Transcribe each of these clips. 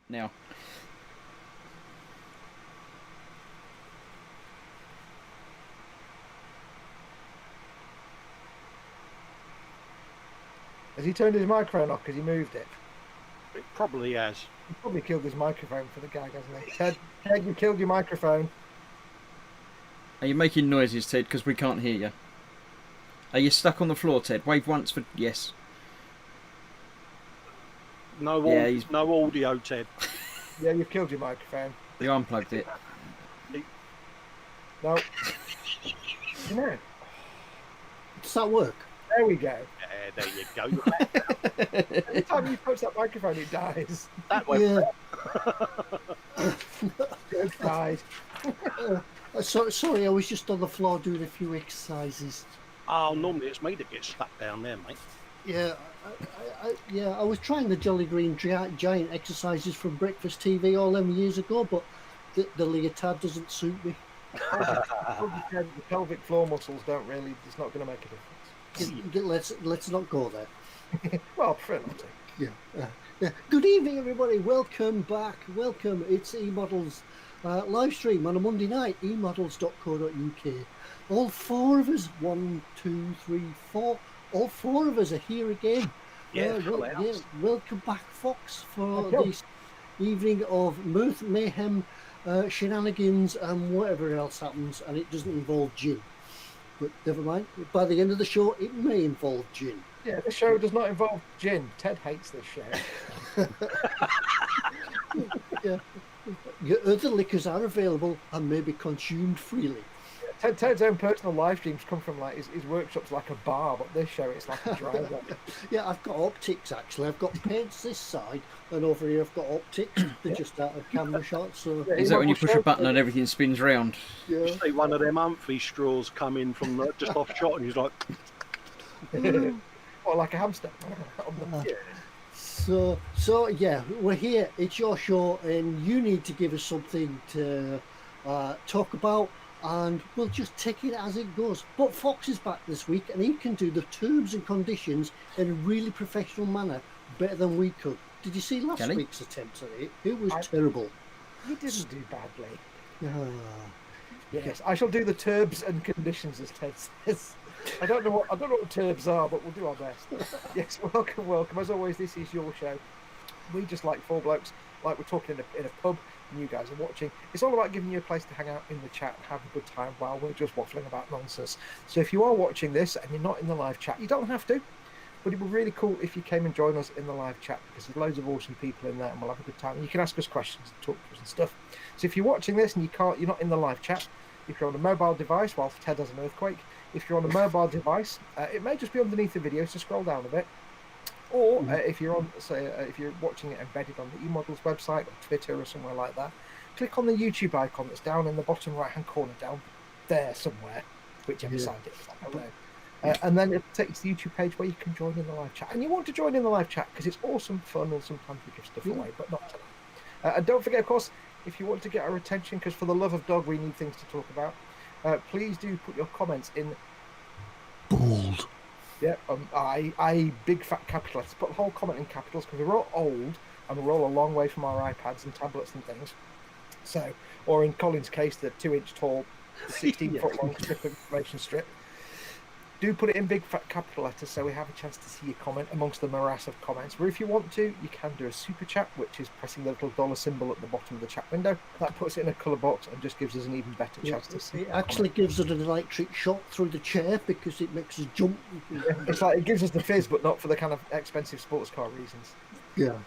Now, has he turned his microphone off because he moved it? It probably has. He probably killed his microphone for the gag, hasn't he? Ted, you killed your microphone. are you making noises, Ted? Because we can't hear you. Are you stuck on the floor, Ted? Wave once for yes. No, Yeah, no audio, Ted. Yeah, you've killed your microphone. You unplugged it. No. You know. Does that work? There we go. Yeah, there you go. Every time you touch that microphone, it dies. That went It dies. Sorry, I was just on the floor doing a few exercises. Oh, normally it's me that gets stuck down there, mate. Yeah, I was trying the Jolly Green Giant exercises from Breakfast TV all them years ago, but the leotard doesn't suit me. The pelvic floor muscles don't really. It's not going to make a difference. Let's not go there. Well, I prefer not to. Yeah. Good evening, everybody. Welcome back. Welcome. It's eModels live stream on a Monday night. eModels.co.uk. All four of us. 1, 2, 3, 4. All four of us are here again. Welcome back, Foxx, for this evening of mirth, mayhem, shenanigans, and whatever else happens, and it doesn't involve gin. But never mind. By the end of the show, it may involve gin. Yeah, this show does not involve gin. Ted hates this show. Yeah. Other liquors are available and may be consumed freely. Ted's own personal live streams come from like his workshop's like a bar, but this show it's like a driveway. Yeah, I've got optics actually. I've got paints this side, and over here I've got optics. They're just out of camera shots. So Is that when you push a button and everything spins round? yeah. You see one of them Humphrey straws come in from just off shot, and he's like, Or like a hamster. yeah. So yeah, we're here. It's your show, and you need to give us something to talk about. And we'll just take it as it goes. But Foxx is back this week, and he can do the terms and conditions in a really professional manner, better than we could. Did you see last week's attempt at it? It was terrible. He didn't do badly. Ah. Yes, I shall do the terms and conditions, as Ted says. I don't know what the terms are, but we'll do our best. Yes, welcome. As always, this is your show. We just like four blokes, like we're talking in a pub. And you guys are watching. It's all about giving you a place to hang out in the chat and have a good time while we're just waffling about nonsense. So if you are watching this and you're not in the live chat, you don't have to, but it would be really cool if you came and join us in the live chat, because there's loads of awesome people in there and we'll have a good time. You can ask us questions and talk to us and stuff. So if you're watching this and you're not in the live chat, if you're on a mobile device, while Ted has an earthquake, if you're on a mobile device, it may just be underneath the video, so scroll down a bit. Or if you're on, say, if you're watching it embedded on the eModels website or Twitter or somewhere like that, click on the YouTube icon that's down in the bottom right-hand corner, down there somewhere, whichever side it is, I don't know. And then it'll take you to the YouTube page where you can join in the live chat. And you want to join in the live chat because it's awesome fun and sometimes we give stuff away, but not tonight. And don't forget, of course, if you want to get our attention, because for the love of dog, we need things to talk about, please do put your comments in Bold. Yeah, I big fat capital letters. Put the whole comment in capitals because we're all old and we're all a long way from our iPads and tablets and things. So, or in Colin's case, the 2-inch tall, 16-foot long strip of information strip. Do put it in big fat capital letters so we have a chance to see your comment amongst the morass of comments. Or if you want to, you can do a super chat, which is pressing the little dollar symbol at the bottom of the chat window. That puts it in a colour box and just gives us an even better chance to see. It actually gives it an electric shock through the chair because it makes us jump. It's like it gives us the fizz, but not for the kind of expensive sports car reasons. Yeah.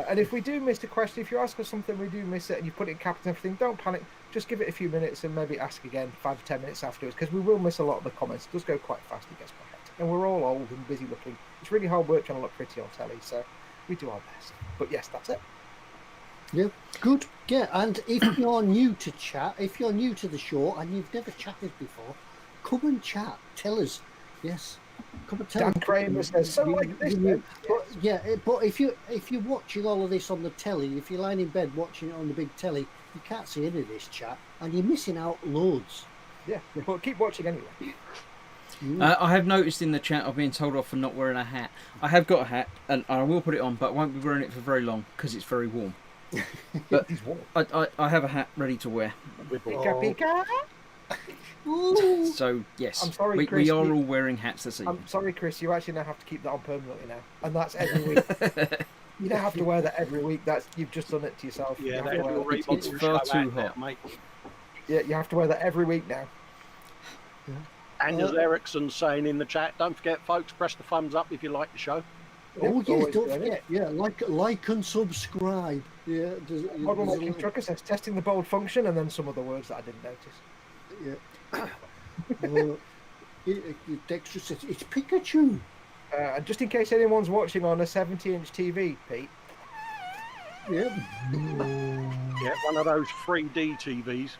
And if we do miss a question, if you ask us something, we do miss it, and you put it in capital and everything, don't panic. Just give it a few minutes and maybe ask again 5 or 10 minutes afterwards, because we will miss a lot of the comments. It does go quite fast, it gets quite hectic. And we're all old and busy looking. It's really hard work trying to look pretty on telly, so we do our best. But yes, that's it. Yeah, good. Yeah, and if you're new to chat, if you're new to the show and you've never chatted before, come and chat. Tell us. Yes. Come and tell Dan us. Kramer says, so like this then. But if you're watching all of this on the telly, if you're lying in bed watching it on the big telly, you can't see any of this chat, and you're missing out loads. Yeah, but keep watching anyway. I have noticed in the chat I've been told off for not wearing a hat. I have got a hat, and I will put it on, but I won't be wearing it for very long because it's very warm. But I have a hat ready to wear. Pika pika. So yes, I'm sorry, we Chris, are all wearing hats this evening. I'm sorry, Chris, you actually now have to keep that on permanently now. And that's every week. You don't have to wear that every week. You've just done it to yourself. Yeah, it's far too hot. Mate. Yeah, you have to wear that every week now. And as Ericsson saying in the chat, don't forget, folks, press the thumbs up if you like the show. Oh yes, always don't doing forget. Yeah, like and subscribe. Yeah, Modelmaking Trucker says testing the bold function, and then some other words that I didn't notice. Yeah. Dexter says it's Pikachu. And just in case anyone's watching on a 70-inch TV, Pete. Yeah. Yeah, one of those 3D TVs.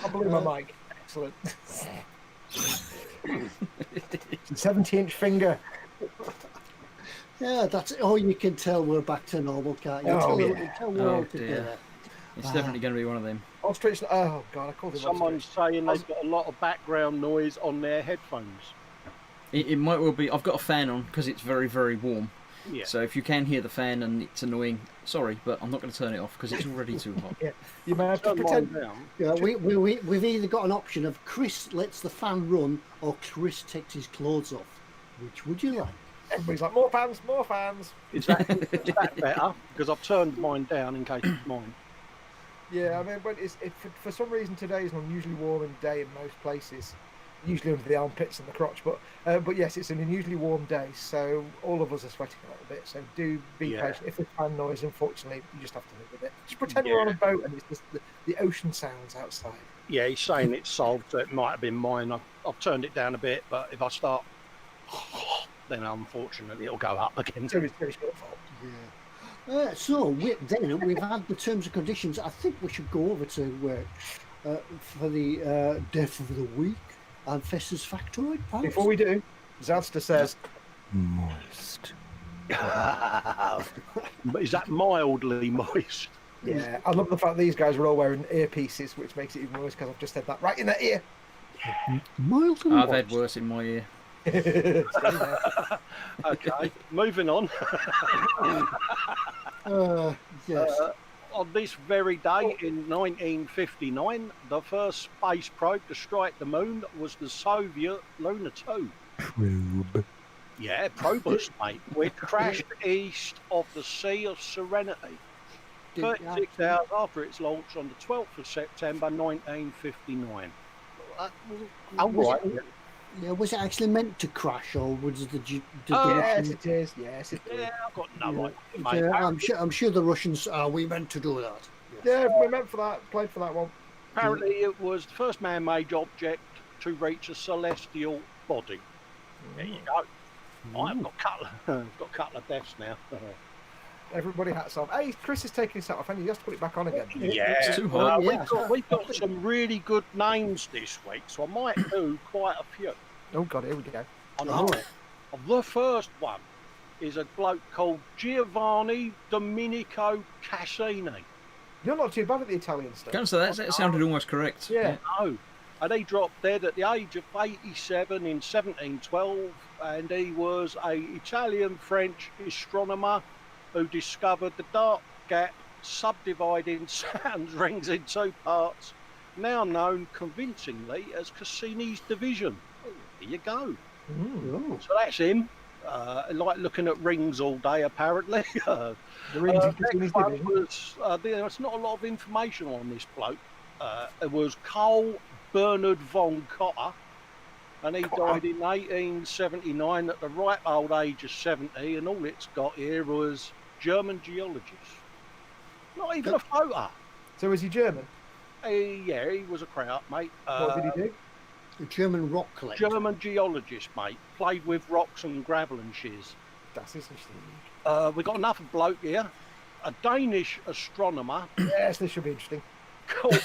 I blew my mic. Excellent. 70-inch finger. Yeah, that's all you can tell. We're back to normal, can't you? We're all together. It's definitely going to be one of them. Ostrich. Oh god, I called him. Someone's saying they've got a lot of background noise on their headphones. It might well be. I've got a fan on because it's very, very warm. Yeah. So if you can hear the fan and it's annoying, sorry, but I'm not going to turn it off because it's already too hot. Yeah, you may have to pretend. Yeah, we've either got an option of Chris lets the fan run or Chris takes his clothes off. Which would you like? Everybody's like, more fans, more fans. Is that better? Because I've turned mine down in case it's mine. Yeah, I mean, but for some reason today is an unusually warm day in most places. Usually under the armpits and the crotch, but yes, it's an unusually warm day, so all of us are sweating a little bit. So do be patient. If there's fan noise, unfortunately, you just have to live with it. Just pretend we're on a boat and it's just the ocean sounds outside. Yeah, he's saying it's solved, so it might have been mine. I've turned it down a bit, but if I start, then unfortunately it'll go up again. So it's your fault. Yeah. So we've had the terms and conditions. I think we should go over to for the death of the week and Festus Factoid. Perhaps? Before we do, Zadster says, moist. Is that mildly moist? Yeah, I love the fact these guys are all wearing earpieces, which makes it even worse because I've just said that right in their ear. Mild and I've had worse in my ear. Okay, moving on. Yes. On this very day in 1959, the first space probe to strike the moon was the Soviet Luna 2. Probe. Yeah, probus, mate, which crashed east of the Sea of Serenity 36 hours after its launch on the 12th of September 1959. Oh, right. Yeah, was it actually meant to crash, or was the yes, it is. Yes, it is. Yeah, I've got no idea, mate. Yeah, I'm sure the Russians we meant to do that. Yeah, we meant for that. Played for that one. Apparently, it was the first man-made object to reach a celestial body. There you go. I've got a couple of deaths now. Everybody hats off. Hey, Chris is taking his hat off, and he has to put it back on again. Yeah, It's too hot. we've got some really good names this week, so I might do quite a few. Oh God, here we go. I know. The first one is a bloke called Giovanni Dominico Cassini. You're not too bad at the Italian stuff. Can't say that sounded almost correct. Yeah. No. And he dropped dead at the age of 87 in 1712, and he was an Italian-French astronomer who discovered the dark gap subdividing Saturn's rings in two parts, now known convincingly as Cassini's division. There you go. Mm. So that's him. Like looking at rings all day, apparently. The rings in Cassini's division. There's not a lot of information on this bloke. It was Carl Bernard von Cotter, and he died in 1879 at the ripe old age of 70, and all it's got here was German geologist. Not even a photo. So is he German? Yeah, he was a crowd, mate. What did he do? A German rock collector. German geologist, mate. Played with rocks and gravel and shiz. That's interesting. We've got another bloke here, a Danish astronomer Yes, this should be interesting. called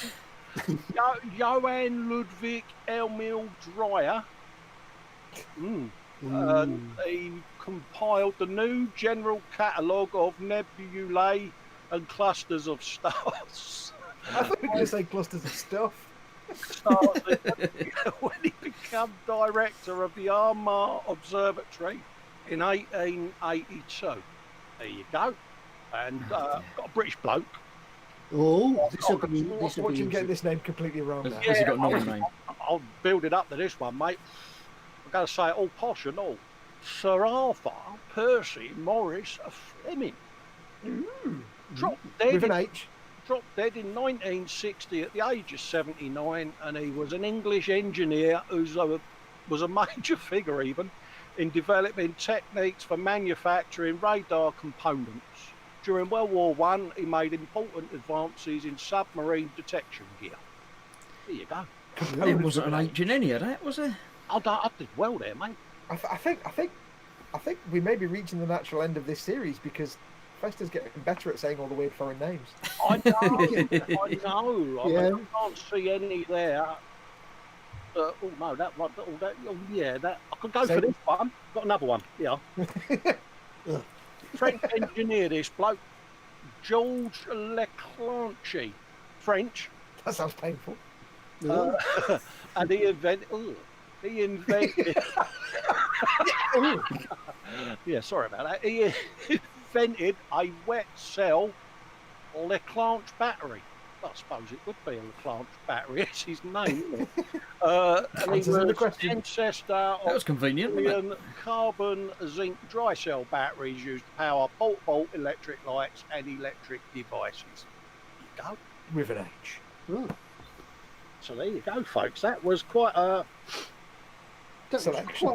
Johann Ludwig Emil Dreyer. He compiled the new general catalogue of nebulae and clusters of stars. I thought you were going to say clusters of stuff. When he became director of the Armagh Observatory in 1882. There you go. And got a British bloke. Oh, Watch him get this name completely wrong now. Has he got a normal name? I'll build it up to this one, mate. I'm going to say it all posh and all. Sir Arthur Percy Morris Fleming. Dropped dead With an H. Dropped dead in 1960 at the age of 79, and he was an English engineer who was a major figure even in developing techniques for manufacturing radar components. During World War I, he made important advances in submarine detection gear. There you go. It wasn't an H in any of that, was it? I did well there, mate. I think we may be reaching the natural end of this series because Fester's getting better at saying all the weird foreign names. I know. I Yeah. can't see any there. Oh no, that one. That I could go for this one. Got another one. Yeah. French engineer, this bloke, Georges Leclanche, French, That sounds painful. and he invented. Yeah, sorry about that. He invented a wet cell Leclanche battery. I suppose it would be a Leclanche battery. It's his name, isn't it? And he was question. ancestor That was of convenient, wasn't it? carbon zinc dry cell batteries used to power portable electric lights and electric devices. There you go. With an H. Oh, So there you go, folks. That was quite a Selection.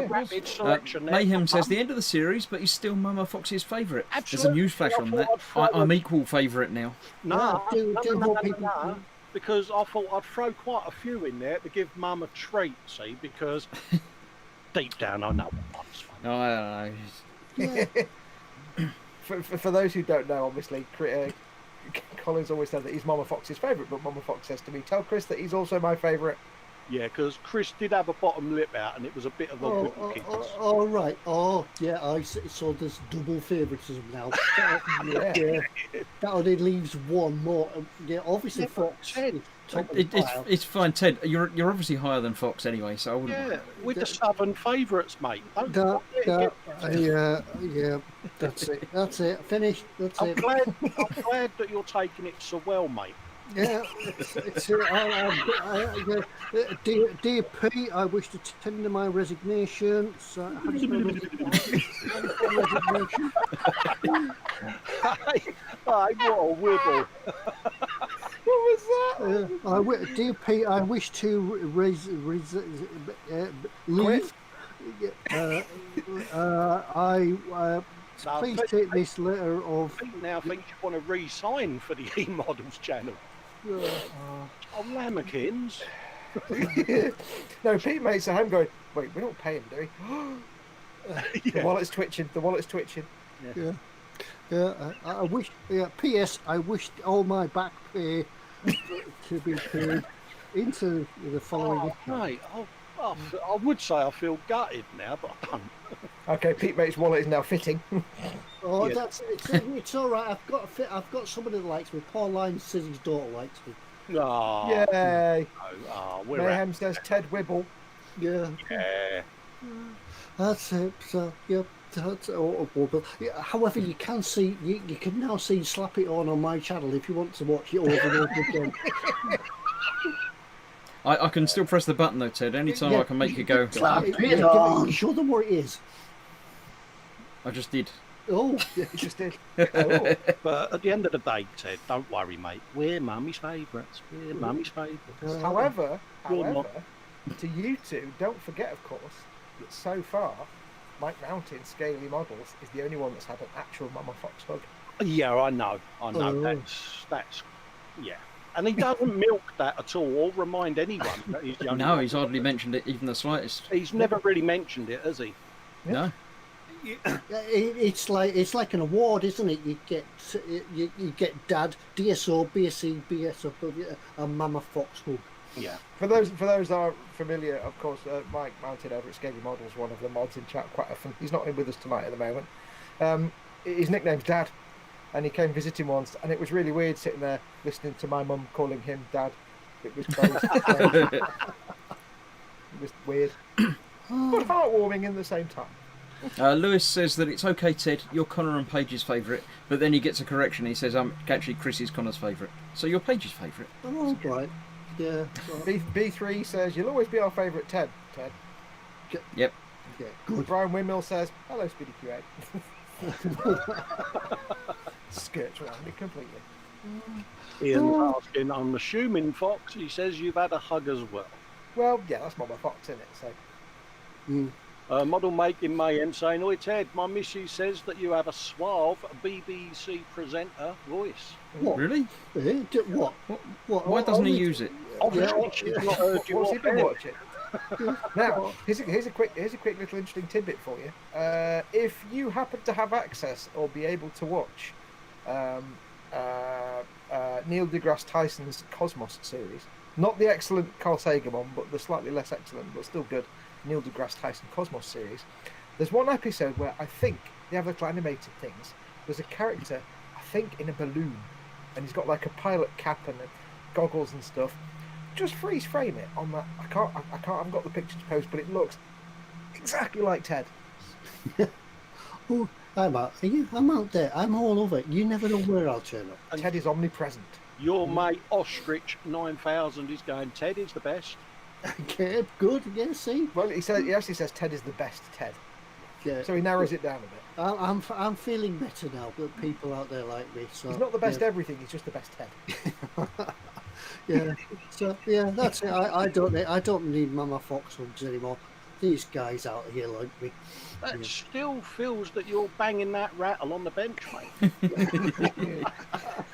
rapid selection. there. Mayhem says the end of the series, but he's still Mama Fox's favourite. There's a Absolutely. newsflash I on thought that. I'd throw I'm equal favourite now. No, do more people. no, because I thought I'd throw quite a few in there to give Mum a treat, see, because deep down I know what one's fun. No, I don't know. For those who don't know, obviously, Colin's always said that he's Mama Fox's favourite, but Mama Fox says to me, tell Chris that he's also my favourite. Yeah, because Chris did have a bottom lip out and it was a bit of a Oh, right. Oh, yeah, I see. So there's double favouritism now. Yeah. That only leaves one more. Yeah, obviously Yeah, but Fox. Ted, is top of the pile. It's fine, Ted. You're obviously higher than Fox anyway, so I wouldn't. yeah, with the southern favourites, mate. Yeah, that's it. That's it. Finished. That's I'm it. glad that you're taking it so well, mate. Yeah, dear P, I wish to tender my resignation. So, how do you spell resignation? Hey, what a wiggle. What was that? Dear P, I wish to leave. Please take this letter of. I think you want to re-sign for the eModels channel. Oh, Lamekins. No, Pete mates at home going, wait, we don't pay him, do we? The wallet's twitching. The wallet's twitching. Yeah. Yeah, I wish. Yeah. P.S. I wish all my back pay to be paid into the following. Mate, I would say I feel gutted now, but I don't. Okay, Pete mate's wallet is now fitting. Oh, Yeah. it's all right. I've got somebody that likes me. Pauline says his daughter likes me. Oh, Yay! we're Mayhem says Ted Wibble. Yeah. Yeah. That's it. So yep. That's yeah, however, you can see you can now see Slap It On my channel if you want to watch it over and over again. I can still press the button though, Ted. Anytime I can make it go. Slap It On. Show them what it is. I just did. Oh, You just did. Oh. But at the end of the day, Ted, don't worry, mate. We're Mummy's favourites. We're Mummy's favourites. However, You're not. to you two, don't forget, of course, that so far, Mike Mountain's Scaly Models is the only one that's had an actual Mama Fox hug. Yeah, I know. Oh. That's yeah. And he doesn't milk that at all, or remind anyone that he's young. No, he's hardly mentioned it even the slightest. He's never really mentioned it, has he? No. it's like an award, isn't it? You get Dad, DSO, BSC, BSO, and Mama Fox hug. Yeah. For those that are familiar, of course, Mike Mountain over at Scaly Models, one of the mods in chat quite often. He's not in with us tonight at the moment. His nickname's Dad, and he came visiting once, and it was really weird sitting there listening to my mum calling him Dad. It was crazy. It was weird, but heartwarming in the same time. Lewis says that it's okay, Ted. You're Connor and Paige's favourite, but then he gets a correction. He says, actually, Chris is Connor's favourite. So you're Paige's favourite. Oh, right. Yeah. B3 says, you'll always be our favourite Ted. Yep. Yeah. Good. Brian Windmill says, hello, Speedy QA. Skirts around it completely. Ian's asking, I'm assuming, Fox, he says you've had a hug as well. Well, yeah, that's Mama Fox, isn't it? So. Model Making Mayhem saying, oi Ted, my missus says that you have a suave BBC presenter voice. What? Really? What? Why doesn't he use it? Obviously, she's not heard you What's he off been air. watching? Now, here's a quick little interesting tidbit for you. If you happen to have access or be able to watch Neil deGrasse Tyson's Cosmos series, not the excellent Carl Sagan one, but the slightly less excellent but still good Neil deGrasse Tyson Cosmos series, there's one episode where I think they have little animated things. There's a character, I think, in a balloon, and he's got like a pilot cap and goggles and stuff. Just freeze frame it on that. I haven't got the picture to post, but it looks exactly like Ted. Oh, I'm out there. I'm all over. You never know where I'll turn up. And Ted is omnipresent. Your mate Ostrich 9000 is going, Ted is the best. Okay, good. Yeah, see. Well, he actually says Ted is the best Ted. Yeah. So he narrows it down a bit. I'm feeling better now that people out there like me. So He's not the best everything. He's just the best Ted. Yeah. So yeah, that's it. I don't need Mama Fox hugs anymore. These guys out here like me. That still feels that you're banging that rattle on the bench, mate.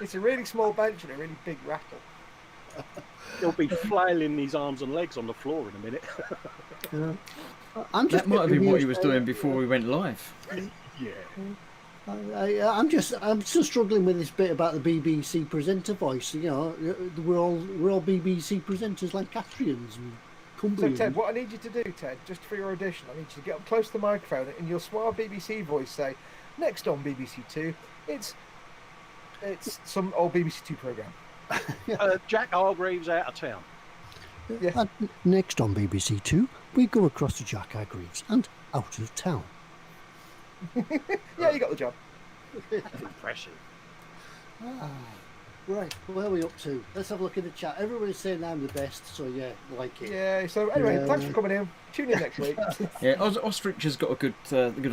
It's a really small bench and a really big rattle. He'll be flailing his arms and legs on the floor in a minute. That might have been what he was doing before we went live. Yeah. I'm still struggling with this bit about the BBC presenter voice. You know, we're all BBC presenters, Lancastrians and So Cumbrians. Ted, what I need you to do, Ted, just for your audition, I need you to get up close to the microphone and your suave BBC voice say, next on BBC Two, it's some old BBC Two programme. Jack Hargreaves out of town. Yeah. And next on BBC Two, we go across to Jack Hargreaves and out of town. Yeah, you got the job. Impressive. Right, where are we up to? Let's have a look in the chat. Everybody's saying I'm the best, so yeah, like it. Yeah, so anyway, Yeah. thanks for coming in. Tune in next week. Yeah, Ostrich has got a good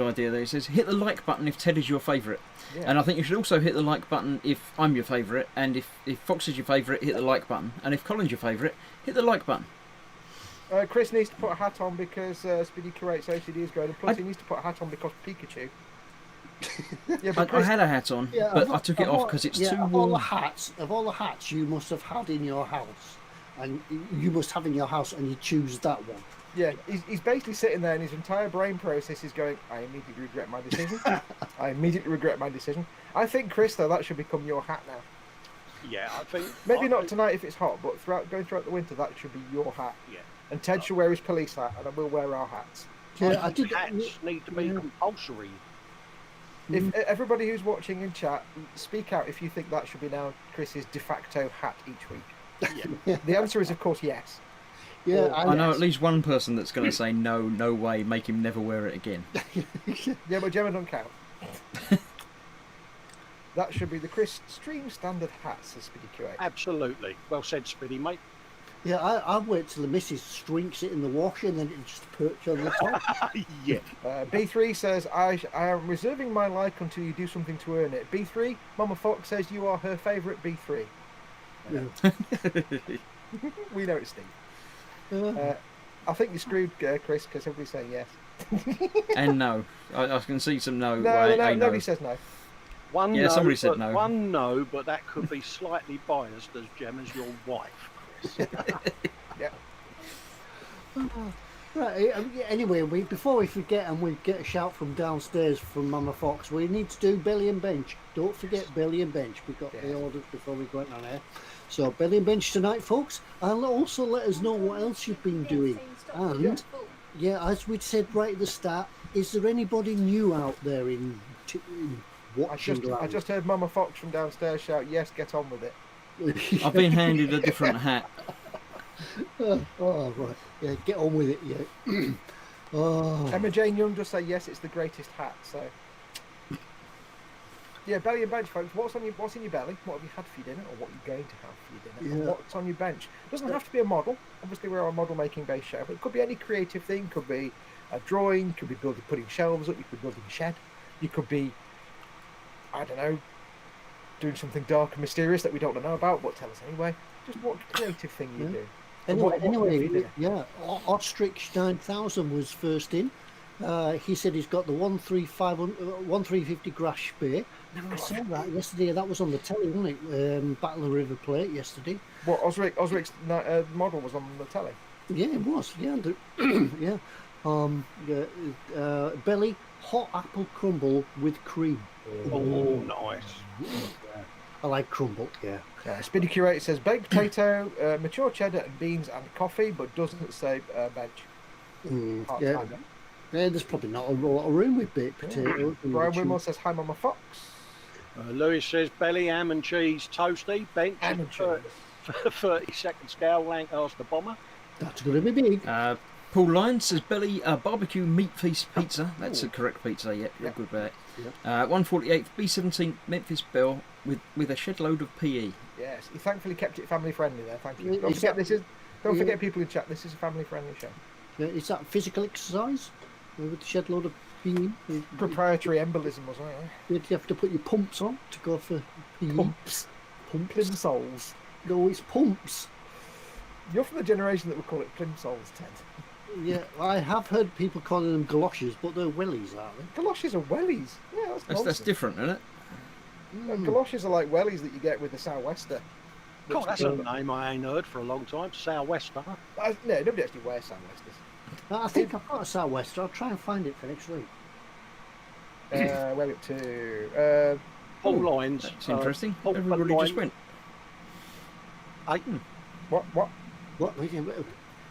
idea there. He says, hit the like button if Ted is your favourite. Yeah. And I think you should also hit the like button if I'm your favourite. And if Fox is your favourite, hit the like button. And if Colin's your favourite, hit the like button. Chris needs to put a hat on because Speedy Curate's OCD is going, and plus he needs to put a hat on because Pikachu. Yeah, but I had a hat on, Yeah, but I took it off because it's too of all warm. the hats you must have had in your house, and you must have in your house, and you choose that one. Yeah, he's basically sitting there and his entire brain process is going, I immediately regret my decision. I immediately regret my decision. I think, Chris, though, that should become your hat now. Yeah, I think... Maybe not tonight if it's hot, but going throughout the winter, that should be your hat. Yeah. And Ted should wear his police hat, and I will wear our hats. Yeah, I think hats need to be compulsory. If everybody who's watching in chat, speak out if you think that should be now Chris's de facto hat each week. Yeah. The answer is, of course, yes. Yeah, I know at least one person that's going to say no, no way, make him never wear it again. Yeah, but Gemma don't count. That should be the Chris Stream Standard hat, says Speedy QA. Absolutely. Well said, Speedy, mate. Yeah, I'll wait till the missus strinks it in the wash and then it just perch on the top. Yeah. B3 says, I am reserving my like until you do something to earn it. B3, Mama Fox says you are her favourite B3. We know it's Steve. I think you're screwed, Chris, because everybody's saying yes. And no. I can see some no. Nobody says no. One yeah, no, somebody said no. One no, but that could be slightly biased as Gemma's your wife, Chris. Yeah. Right. Anyway, before we forget and we get a shout from downstairs from Mama Fox, we need to do Belly and Bench. Don't forget Belly and Bench. We've got the orders before we go on air. So Belly and Bench tonight, folks. And also let us know what else you've been doing. And yeah, as we said right at the start, is there anybody new out there in watching? I just heard Mama Fox from downstairs shout, yes, get on with it. I've been handed a different hat. Oh, right. Yeah, get on with it, yeah. Emma Jane Young just say, yes, it's the greatest hat, so... Yeah, Belly and Bench, folks. What's in your belly? What have you had for your dinner, or what are you going to have for your dinner? And what's on your bench? It doesn't have to be a model. Obviously, we're a model making based show, but it could be any creative thing. Could be a drawing. Could be putting shelves up. You could be building a shed. You could be, I don't know, doing something dark and mysterious that we don't know about, but tell us anyway. Just what creative thing you do. Anyway, yeah, Ostrich 9000 was first in. He said he's got the 1350 Grass Spear. I saw that yesterday. That was on the telly, wasn't it? Battle of the River Plate yesterday. What, Osric's model was on the telly? Yeah, it was. Yeah, yeah. Belly hot apple crumble with cream. Oh, nice. I like crumble. Yeah. Speedy Curator says baked potato, mature cheddar and beans and coffee, but doesn't say bench. Yeah, there's probably not a lot of room with baked potatoes. Brian Wimmel says hi, Mama Fox. Lewis says belly, ham and cheese, toasty, bench, ham and cheese. 32nd scale, Lancaster bomber. That's going to be big. Paul Lyons says belly barbecue meat feast pizza. That's the correct pizza. Yep, yeah. Good bet. 148th B17 Memphis Bell with a shed load of PE. Yes, he thankfully kept it family friendly there. Thank you. Don't forget people in chat. This is a family friendly show. Yeah, is that physical exercise with the shed load of PE? Proprietary embolism, wasn't it? Did you have to put your pumps on to go for PE? Pumps. Plimsolls. No, it's pumps. You're from the generation that would call it plimsolls, Ted. Yeah, I have heard people calling them galoshes, but they're wellies, aren't they? Galoshes are wellies. Yeah, that's different, isn't it? Galoshes are like wellies that you get with the sou'wester. God, that's a name I ain't heard for a long time. Sou'wester. No, nobody actually wears sou'westers. I think I've got a sou'wester. I'll try and find it for next week. Where are we up to? Paul Lines. That's interesting. Everybody just went. What?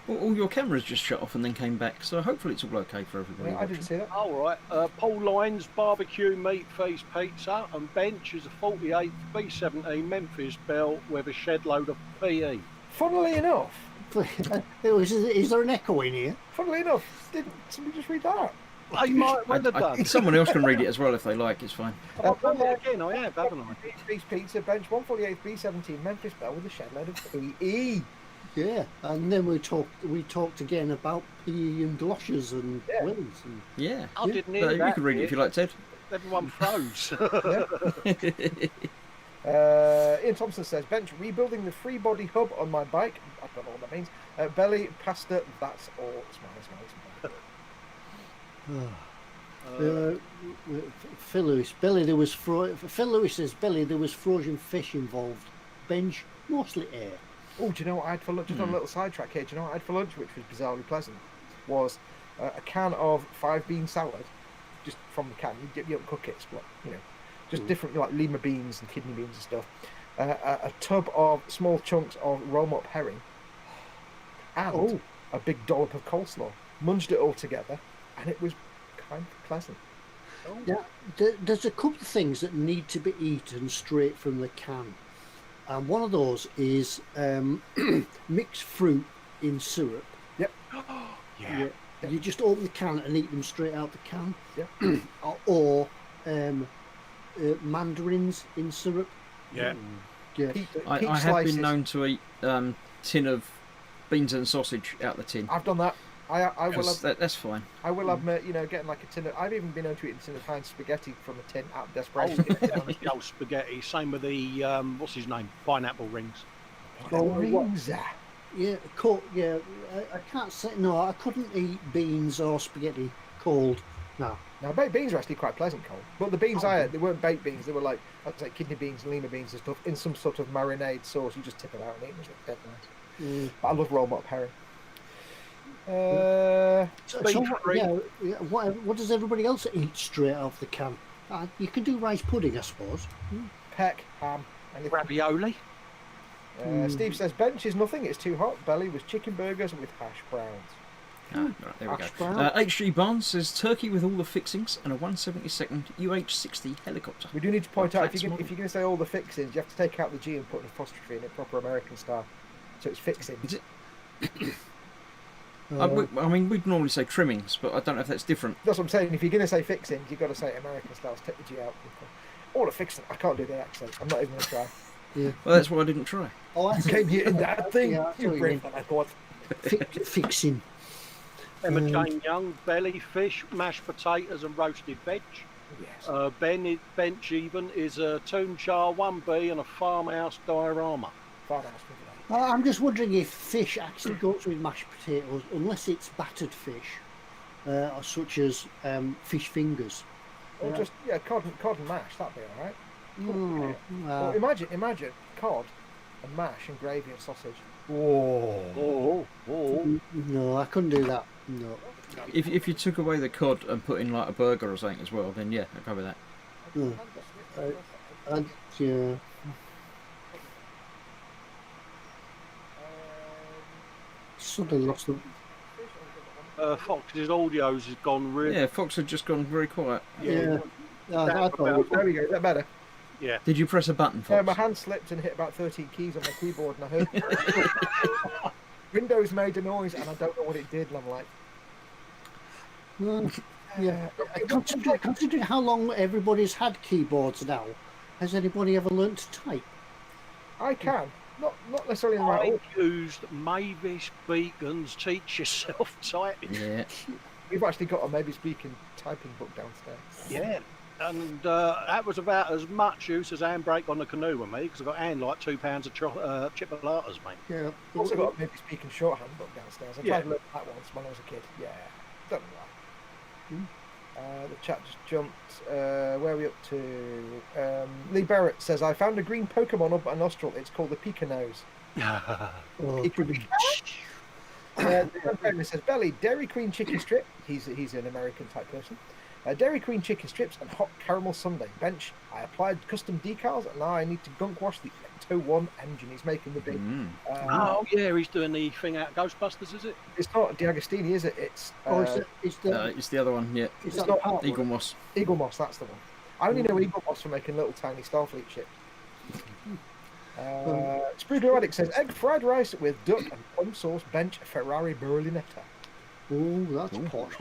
All your cameras just shut off and then came back, so hopefully it's all okay for everybody. I didn't see that. All right. Paul Lines barbecue meat feast pizza and bench is a 48th B17 Memphis Bell with a shed load of PE. Funnily enough. Is there an echo in here? Funnily enough, didn't somebody just read that? I might well have done. Someone else can read it as well if they like. It's fine. I've done it again. I have, haven't I? Beef pizza bench 148th B17 Memphis Bell with a shed load of PE. Yeah, and then we talked again about PE and galoshes and wellies. Yeah. I didn't hear that. You can read it if you like, Ted. Everyone froze. Ian Thompson says, bench rebuilding the free body hub on my bike. I don't know what that means. Belly, pasta, that's all. Smiley. Phil Lewis, Belly, there was Phil Lewis says, Belly, there was frozen fish involved. Bench, mostly air. Oh, do you know what I had for lunch? Just on a little sidetrack here. Do you know what I had for lunch, which was bizarrely pleasant? Was a can of 5-bean salad, just from the can. You don't cook it, but just different like lima beans and kidney beans and stuff. A tub of small chunks of roll-up herring, and a big dollop of coleslaw. Munged it all together, and it was kind of pleasant. Yeah, there's a couple of things that need to be eaten straight from the can. And one of those is mixed fruit in syrup. Yep. Yeah. You just open the can and eat them straight out the can. Yeah. or mandarins in syrup. Yeah. Yeah. I have been known to eat tin of beans and sausage out the tin. I've done that. I will have, that's fine. I will have, getting like a tin of. I've even been known to eat a tin of Heinz spaghetti from a tin out of desperation. The old spaghetti. Same with the what's his name? Pineapple rings. Rings. Yeah, I can't say no. I couldn't eat beans or spaghetti cold. No. Now baked beans are actually quite pleasant cold, but the beans I had, they weren't baked beans. They were like kidney beans and lima beans and stuff in some sort of marinade sauce. You just tip it out and eat. It was like dead nice. But I love roll-up herring. What does everybody else eat straight off the can? You can do rice pudding, I suppose. Peck, ham, and Ravioli. Steve says bench is nothing. It's too hot. Belly was chicken burgers with hash browns. Right, there we go. HG Barnes says turkey with all the fixings and a 172nd UH-60 helicopter. We do need to point out if you're going to say all the fixings, you have to take out the G and put an apostrophe in it, proper American style. So it's fixings. Is it? I mean, we'd normally say trimmings, but I don't know if that's different. That's what I'm saying. If you're going to say fixings, you've got to say it American style. Take the G out. All the fixings. I can't do the accent. I'm not even going to try. Yeah. Well, that's why I didn't try. Oh, I came here in that thing. Yeah, you bring I thought. Fixing. Emma Jane Young, belly, fish, mashed potatoes and roasted veg. Yes. Bench even is a Toon Char 1B and a farmhouse diorama. Farmhouse. I'm just wondering if fish actually goes with mashed potatoes, unless it's battered fish, such as fish fingers. Or just cod and mash. That'd be all right. Well, imagine cod and mash and gravy and sausage. Oh. No, I couldn't do that. No. If you took away the cod and put in like a burger or something as well, then yeah, I'd go with that. Yeah. Suddenly lost them. Fox's audios has gone really. Yeah, Foxx had just gone very quiet. Yeah. I thought There we go. Is that better? Yeah. Did you press a button, Foxx? My hand slipped and hit about 13 keys on my keyboard, and I heard Windows made a noise, and I don't know what it did. And I'm like, yeah. Considering how long everybody's had keyboards now, has anybody ever learnt to type? I can. Not necessarily in the right order. I used Mavis Beacon's Teach Yourself Typing. Yeah. We've actually got a Mavis Beacon typing book downstairs. Yeah. And that was about as much use as handbrake on the canoe with me, because I got hand like 2 pounds of chipolatas, mate. Yeah. I've also got a Mavis Beacon shorthand book downstairs. I tried to learn that once when I was a kid. Yeah. Don't know why. The chat just jumped. Where are we up to? Lee Barrett says, I found a green Pokemon up my nostril. It's called the Pika-Nose. Says, Belly, Dairy Queen chicken strip. He's an American type person. Dairy Queen chicken strips and hot caramel sundae. Bench, I applied custom decals and now I need to gunk wash the Ecto 1 engine. He's making the big... oh, yeah, he's doing the thing out Ghostbusters, is it? It's not D'Agostini, is it? It's the other one, yeah. It's not Eagle Moss. Eagle Moss, that's the one. I only know Eagle Moss for making little tiny Starfleet ships. Sprigler Addict says, egg fried rice with duck and plum sauce, bench, Ferrari Berlinetta. Oh, that's posh.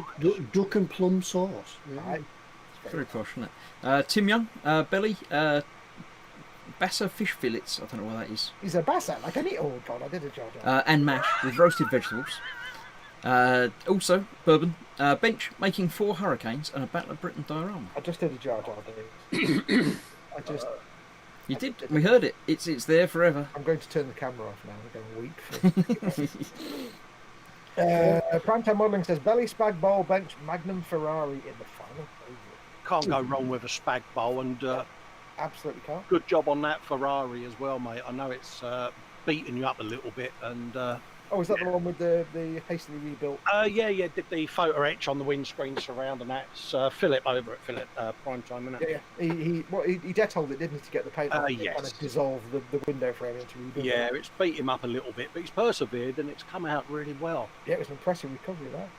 Duck and plum sauce. Yeah. Right. Very posh, isn't it? Tim Young, Belly, Bassa fish fillets. I don't know what that is. He's a Bassa, like any... Oh, God, I did a job. And mash with roasted vegetables. Also, bourbon. Bench, making 4 hurricanes and a Battle of Britain diorama. I just did a Jar Jar. You did. We heard it. It's there forever. I'm going to turn the camera off now. I'm going weak. Primetime Modelling says, Belly, Spag Bowl, Bench, Magnum Ferrari in the final. Can't go wrong with a Spag Bowl, and absolutely can't. Good job on that Ferrari as well, mate. I know it's beating you up a little bit. And Oh, is that the one with the hastily rebuilt? yeah, did the photo etch on the windscreen surround, and that's Philip over at Philip Prime Time, isn't it? Yeah. He detoled it, didn't he, to get the paint off? Yes. Kind of dissolve the window frame into rebuild. Yeah, it's beat him up a little bit, but he's persevered, and it's come out really well. Yeah, it was an impressive recovery, that.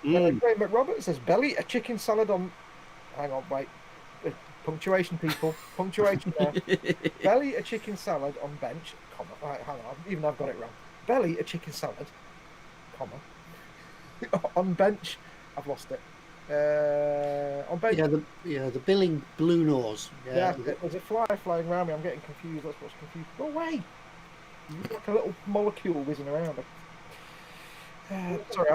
Graham McRoberts says, belly a chicken salad on... Hang on, wait. Punctuation, people. Punctuation there. Belly a chicken salad on bench, comma. Right, hang on. Even I've got it wrong. Belly a chicken salad, comma. On bench, I've lost it. On bench. The billing blue nose. Yeah, there's a fly flying around me. I'm getting confused. That's what's confused. Go away! You're like a little molecule whizzing around. Sorry,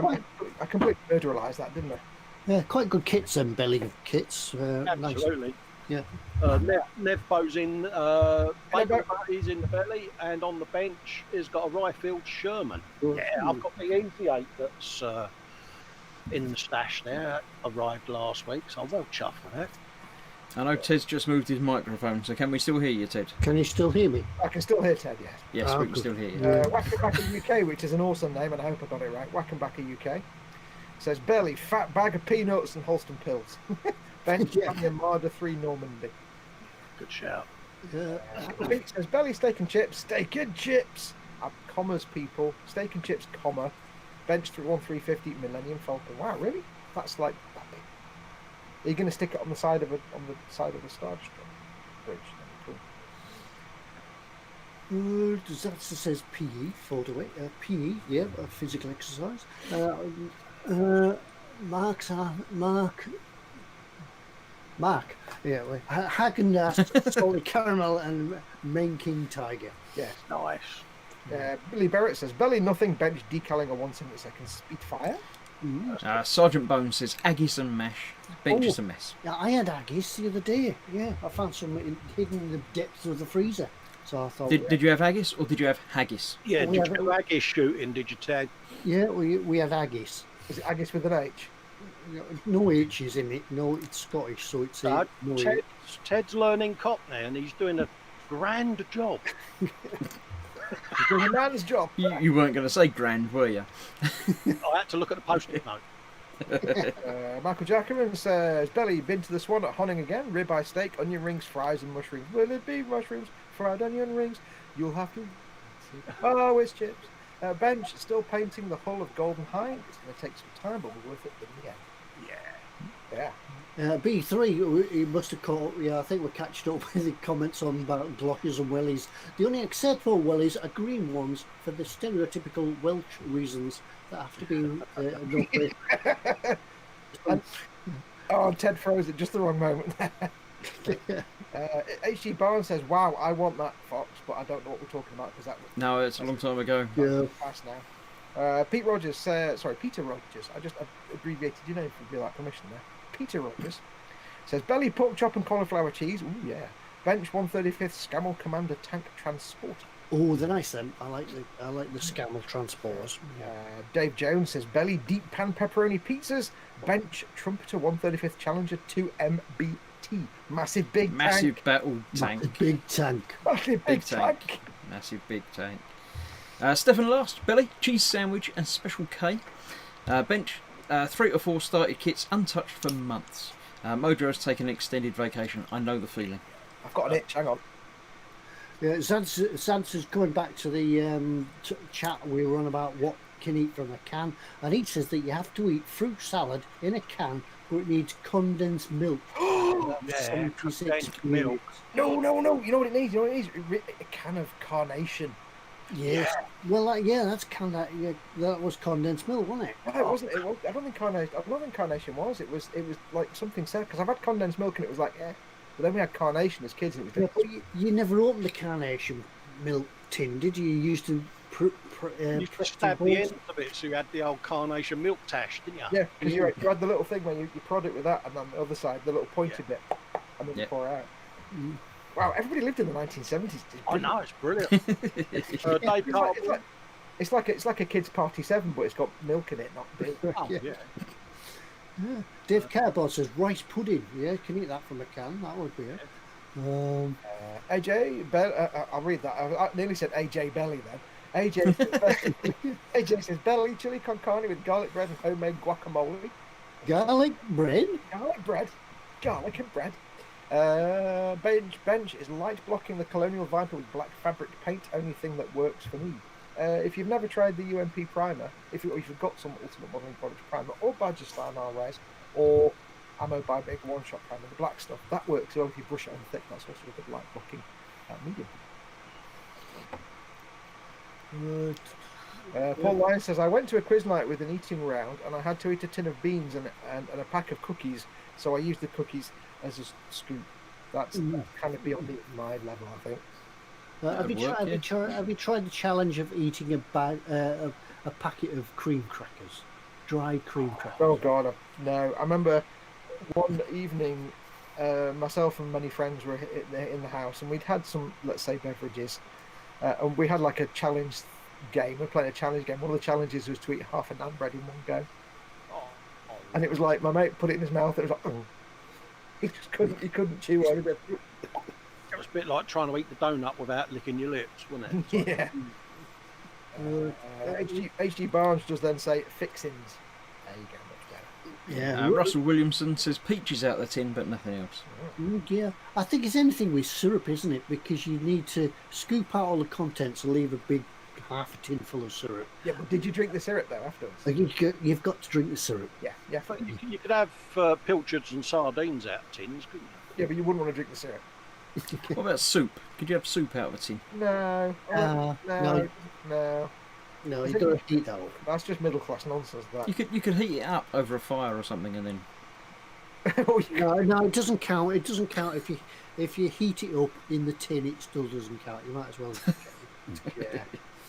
I completely murderalised that, didn't I? Yeah, quite good kits and belly kits. Absolutely. Nice. Yeah. Nev Bo's in bacon butties in the belly, and on the bench has got a Riffield Sherman. Yeah, I've got the Easy 8 that's in the stash there. Arrived last week, so I'm well chuffed with that. I know Ted's just moved his microphone, so can we still hear you, Ted? Can you still hear me? I can still hear Ted, yes. Yes, we can still hear you. Wackenbacker UK, which is an awesome name, and I hope I got it right. Wackenbacker UK says belly, fat bag of peanuts and Holston pills. Bench Armada 3 Normandy. Good shout. Pete says belly, steak and chips. Steak and chips. Commas, people. Steak and chips, comma. Bench 1350 Millennium Falcon. Wow, really? That's like that big. Are you going to stick it on the side of the Star Destroyer bridge? Cool. That says PE, fold away. PE, yeah, physical exercise. Mark, yeah, Häagen-Dazs, salted caramel, and Maine King Tiger. Yeah, nice. Billy Barrett says belly, nothing, bench decaling a 1/72 Spitfire. Sergeant Bone says Aggies and mash. Bench is a mess. Yeah, I had Aggies the other day. Yeah, I found some hidden in the depths of the freezer. So I thought. Did you have Aggies or did you have haggis? Yeah, did you have Aggies shooting? Did you, Ted? Yeah, we had Aggies. Is it Aggies with an H? No H's in it. No, it's Scottish, so it's no Ted's learning Cockney, and he's doing a grand job. He's doing a man's job. You weren't going to say grand, were you? I had to look at the post-it note. Michael Jackerman says, belly, been to the Swan at Honning again. Ribeye steak, onion rings, fries and mushrooms. Will it be mushrooms, fried onion rings? You'll have to... Oh, it's chips. Bench, still painting the hull of Golden High. It's going to take some time, but we're worth it in the end. Yeah. B3, he must have caught. Yeah, I think we're catching up with the comments on about Glockers and Wellies. The only acceptable Wellies are green ones for the stereotypical Welsh reasons that have to be Oh, Ted froze at just the wrong moment. H.G. Barnes says, wow, I want that Fox, but I don't know what we're talking about because that was... No, it's a long time ago. Yeah. Fast now. Peter Rogers, I just abbreviated your name for like permission there. Peter Rogers says, belly, pork chop and cauliflower cheese. Ooh, yeah. Bench 135th Scammell Commander Tank Transporter. Oh, they're nice then. I like the Scammell transporters. Dave Jones says, belly, deep pan pepperoni pizzas. Bench Trumpeter 135th Challenger 2 MBT. Massive big Massive tank. battle tank. Massive big tank. Massive big tank. Massive big tank. Stefan Last, belly, cheese sandwich and special K. Bench, 3 or 4 started kits untouched for months. Mojo has taken an extended vacation. I know the feeling. I've got an itch, hang on. Yeah, Sansa's coming back to the chat we were on about what can eat from a can, and he says that you have to eat fruit salad in a can, but it needs condensed milk. Yeah, condensed milk. No. You know what it needs? A can of carnation. Yes. Yeah. Well, that's kind of that was condensed milk, wasn't it? No, it wasn't. I don't think carnation was. It was like something said because I've had condensed milk and it was like but then we had carnation as kids and it was. Yeah, you never opened the carnation milk tin, did you? You used to. You stab the end of it, so you had the old carnation milk tash, didn't you? Yeah, because you had the little thing where you prod it with that, and on the other side, the little pointed bit, and then you pour out. Mm. Wow, everybody lived in the 1970s. I know, it's brilliant. It's like a kid's party 7, but it's got milk in it, not beer. Oh, yeah. Dave Carbon says rice pudding. Yeah, can eat that from a can. That would be it. AJ, I'll read that. I nearly said AJ Belly then. AJ says belly chili con carne with garlic bread and homemade guacamole. Garlic bread? Garlic and bread. Bench is light blocking the Colonial Viper with black fabric paint. Only thing that works for me. If you've never tried the UMP primer, if you've got some Ultimate Modelling Products primer or Badger Style Narwares or Ammo by Big One Shot primer, the black stuff, that works well if you brush it on thick. That's also a good light blocking medium. Paul Lyon says, I went to a quiz night with an eating round and I had to eat a tin of beans and a pack of cookies, so I used the cookies as a scoop. That's kind of beyond my level, I think. Have you tried the challenge of eating a packet of cream crackers? Dried cream crackers? Oh, God, no. I remember one evening, myself and many friends were in the house and we'd had some, let's say, beverages. And we had like a challenge game. We're playing a challenge game. One of the challenges was to eat half a naan bread in one go. And it was like my mate put it in his mouth. It was like, oh. He just couldn't chew on it. It was a bit like trying to eat the donut without licking your lips, wasn't it? Yeah. HG Barnes does then say fixings. There you go, much better. Yeah. Russell Williamson says peaches out the tin, but nothing else. Yeah, I think it's anything with syrup, isn't it? Because you need to scoop out all the contents and leave a big half a tin full of syrup. Yeah, but did you drink the syrup though afterwards? You've got to drink the syrup. Yeah. You could have pilchards and sardines out of tins, couldn't you? Yeah, but you wouldn't want to drink the syrup. What about soup? Could you have soup out of a tin? No. No, you've got to heat that up. That's just middle class nonsense. That. You could heat it up over a fire or something, and then. No, it doesn't count. It doesn't count if you heat it up in the tin. It still doesn't count. You might as well. Yeah.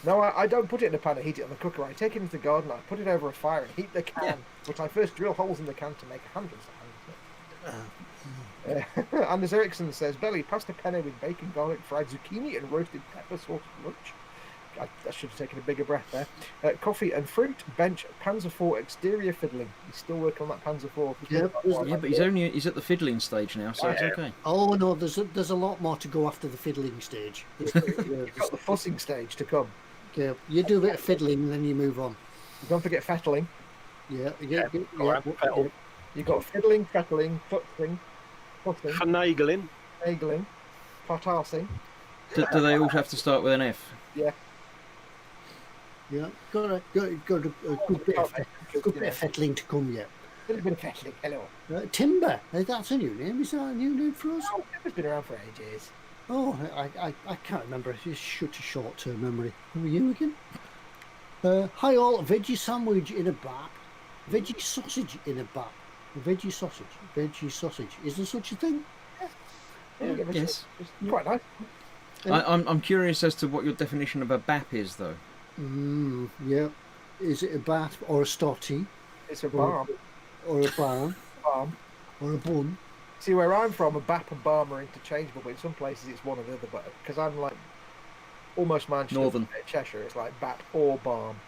No, I don't put it in a pan and heat it on the cooker. I take it into the garden, I put it over a fire and heat the can, which I first drill holes in the can to make a handle sound. Anders Eriksson says, Belly, pasta penne with bacon, garlic, fried zucchini and roasted pepper sauce for lunch. I should have taken a bigger breath there. Coffee and fruit, bench, Panzer IV exterior fiddling. He's still working on that Panzer IV. Yeah, but he's at the fiddling stage now, so it's okay. Oh no, there's a lot more to go after the fiddling stage. You've got the fussing stage to come. Yeah, you do a bit of fiddling and then you move on. Don't forget fettling. Yeah. You've got fiddling, fettling, futzing, finagling, potassing. Do they all have to start with an F? Yeah. Yeah, got a good bit of fettling to come yet. A little bit of fettling, hello. Timber, that's a new name. Is that a new name for us? Oh, Timber's been around for ages. Oh, I can't remember. It's such a short-term memory. Who are you again? Hi all, veggie sandwich in a bap. Veggie sausage in a bap. Veggie sausage. Is there such a thing? Yeah. Yes. It's quite nice. I'm curious as to what your definition of a bap is, though. Yeah. Is it a bat or a stotty? It's a barm. Or a barm. Barm. Or a bun. See, where I'm from, a bap and barm are interchangeable, but in some places it's one or the other. But because I'm like almost Manchester, Northern Cheshire, it's like bap or barm.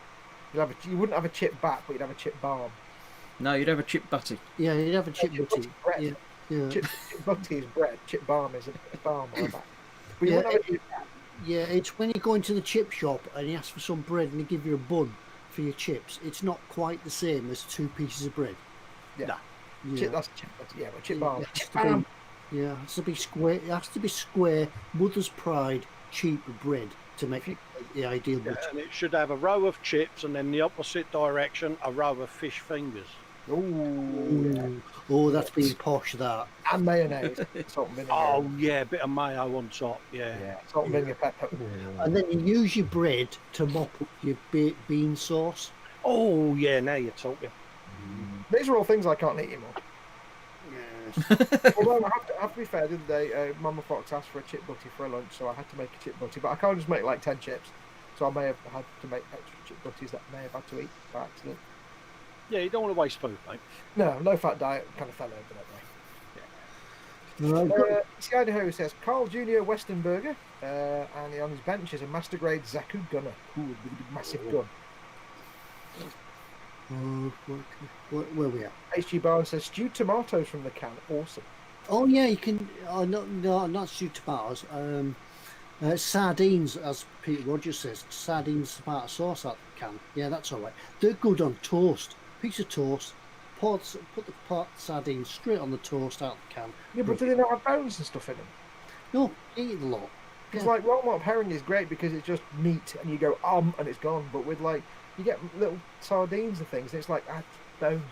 You wouldn't have a chip bap, but you'd have a chip barm. No, you'd have a chip butty. Yeah, you'd have a chip butty. Yeah. Chip butty is bread. Chip barm is a barm or a bap. But it's when you go into the chip shop and you ask for some bread and they give you a bun for your chips. It's not quite the same as 2 pieces of bread. Yeah. No. Yeah. That's chip butty. Yeah, but chip barm. It has to be square. It has to be square. Mother's pride, cheap bread to make it the ideal butcher. And it should have a row of chips and then the opposite direction, a row of fish fingers. Oh, that's being posh, that. And mayonnaise. Salt and vinegar. Oh, yeah, a bit of mayo on top, yeah. Salt and vinegar, pepper. And then you use your bread to mop up your baked bean sauce. Oh, yeah, now you're talking. These are all things I can't eat anymore. Although I have to be fair, the other day, Mama Foxx asked for a chip butty for a lunch, so I had to make a chip butty. But I can't just make like 10 chips, so I may have had to make extra chip butties that I may have had to eat by accident. Yeah, you don't want to waste food, mate. No fat diet kind of fell over that way. Sky who says Carl Jr. Western Burger, and on his bench is a master grade Zaku gunner. Ooh, with a big massive gun. Where we at? HG Barnes says stewed tomatoes from the can. Awesome. Oh yeah, you can. No, not stewed tomatoes. Sardines, as Peter Rogers says, sardines tomato sauce out the can. Yeah, that's all right. They're good on toast. Piece of toast, put the pot sardines straight on the toast out the can. Yeah, but do they not have bones and stuff in them? No, eat a lot. It's Yeah. like roll up herring is great because it's just meat and you go and it's gone. But with like you get little sardines and things, and it's like bones.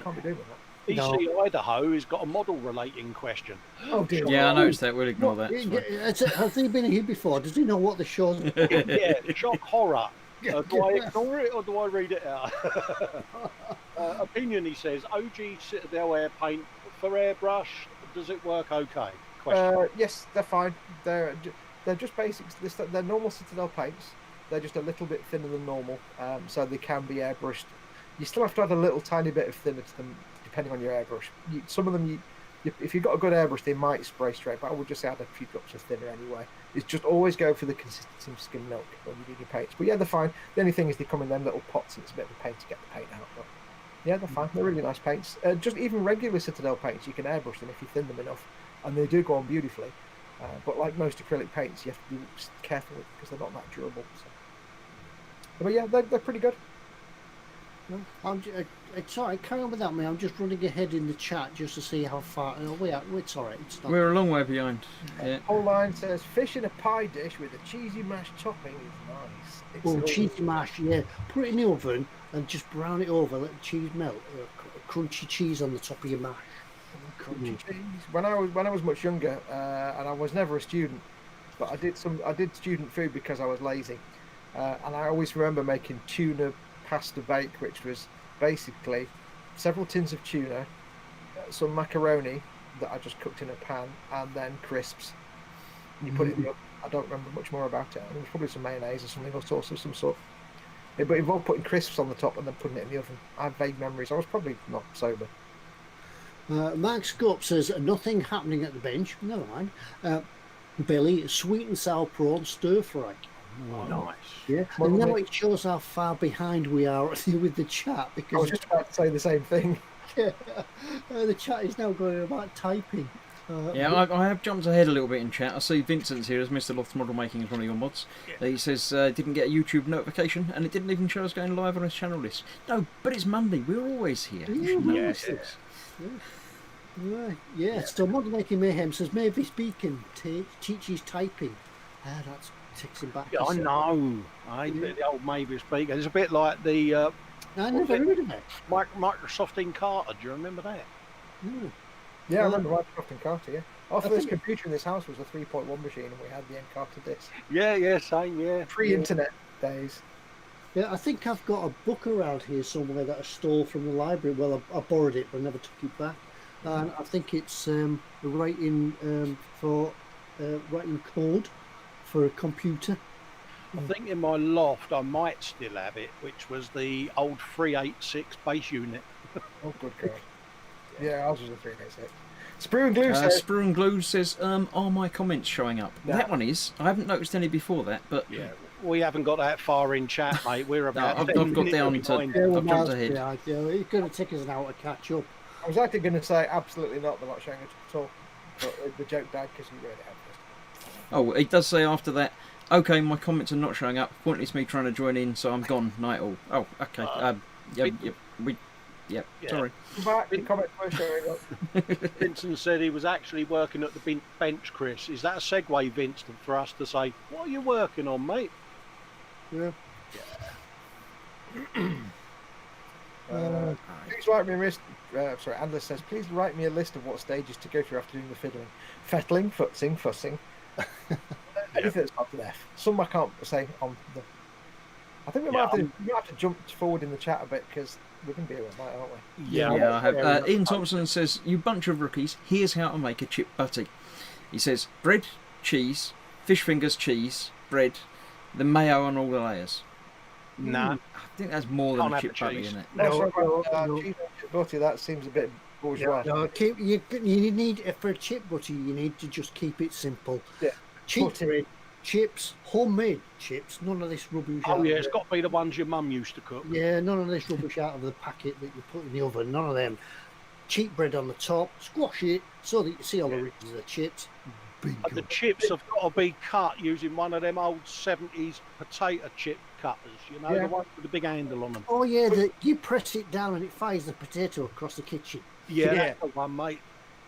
Can't be doing that. BC Idaho has got a model relating question. Oh dear. Yeah, I noticed that. We'll ignore that. it's fine. Has he been here before? Does he know what the show's about? Yeah, shock horror. Do I ignore it or do I read it out? Opinion, he says, OG Citadel air paint for airbrush, does it work okay? Question. Yes, they're fine. They're just basics. They're normal Citadel paints. They're just a little bit thinner than normal, so they can be airbrushed. You still have to add a little tiny bit of thinner to them, depending on your airbrush. Some of them, if you've got a good airbrush, they might spray straight, but I would just add a few drops of thinner anyway. It's just always go for the consistency of skim milk when you do your paints. But yeah, they're fine. The only thing is they come in them little pots and it's a bit of a pain to get the paint out. But yeah, they're fine. They're really nice paints. Just even regular Citadel paints, you can airbrush them if you thin them enough, and they do go on beautifully. But like most acrylic paints, you have to be careful with because they're not that durable. So. But yeah, they're pretty good. No, it's all right. Carry on with that, mate. I'm just running ahead in the chat just to see how far. It's all right. It's not. We're a long way behind. Yeah. Whole line says fish in a pie dish with a cheesy mashed topping is nice. It's Oh, cheesy mash, yeah. Put it in the oven and just brown it over. Let the cheese melt. Crunchy cheese on the top of your mash. Crunchy cheese. When I was much younger, and I was never a student, but I did student food because I was lazy, and I always remember making tuna pasta bake, which was basically several tins of tuna, some macaroni that I just cooked in a pan, and then crisps. And you put it in the oven. I don't remember much more about it. There was probably some mayonnaise or something or sauce of some sort. But it involved putting crisps on the top and then putting it in the oven. I have vague memories. I was probably not sober. Mark Scope says nothing happening at the bench. Never mind. Billy, sweet and sour prawn stir fry. Oh, nice. Yeah, Well, and now mate- it shows how far behind we are with the chat I was because just about to say the same thing. the chat is now going about typing. Yeah, I have jumped ahead a little bit in chat. I see Vincent's here as Mr. Loft's Model Making is one of your mods. He says didn't get a YouTube notification and it didn't even show us going live on his channel list. No, but it's Monday. We're always here. You should notice this. Yeah. So Modelmaking Mayhem says maybe speaking teaches typing. That's takes him back. Yeah, I know. The old maybe speaker. It's a bit like the I never heard of it. Microsoft Encarta. Do you remember that? No. Yeah, I remember Microsoft Encarta, yeah. Our first computer in this house was a 3.1 machine and we had the Encarta disc. Yeah, same, yeah. Pre-internet days. Yeah, I think I've got a book around here somewhere that I stole from the library. Well, I borrowed it, but I never took it back. And I think it's writing for writing code for a computer. I think in my loft I might still have it, which was the old 386 base unit. Oh, good God. Yeah, ours was a 386. Sprue and Glue says... Sprue and Glue says, are my comments showing up? No. That one is. I haven't noticed any before that, but... Yeah, we haven't got that far in chat, mate. We're about... I've got down to... behind. I've jumped ahead. It's going to take us an hour to catch up. I was actually going to say absolutely not, they're not showing it at all. But the joke died because you read it out first. Oh, it does say after that, okay, my comments are not showing up. Pointless me trying to join in, so I'm gone. Night all. Oh, okay. Yeah. Sorry. Come back, your comments were showing up. Vincent said he was actually working at the bench, Chris. Is that a segue, Vincent, for us to say, what are you working on, mate? Yeah. Please write me a list. Andler says, please write me a list of what stages to go through after doing the fiddling. Fettling, fussing. Anything that's up to F. Some I can't say on the... I think we might have to jump forward in the chat a bit because we're going to be here all night, aren't we? Yeah, I have. Ian Thompson says, you bunch of rookies, here's how to make a chip butty. He says, bread, cheese, fish fingers, cheese, bread, the mayo on all the layers. Nah. I think that's more than Can't a have chip the butty, cheese. isn't it? No. Cheese and chip butty, that seems a bit bourgeois. No, you need for a chip butty. You need to just keep it simple. Yeah. Cheap Butty. bread, chips, homemade chips. None of this rubbish. Oh, out yeah, of it's the- got to be the ones your mum used to cook. Yeah, none of this rubbish out of the packet that you put in the oven. None of them. Cheap bread on the top. Squash it so that you see all the ridges of the chips. Bingo. The chips have got to be cut using one of them old 70s potato chip cutters, you know, Yeah. the ones with the big handle on them. Oh yeah, you press it down and it fires the potato across the kitchen. Yeah, Yeah. that's the one, mate.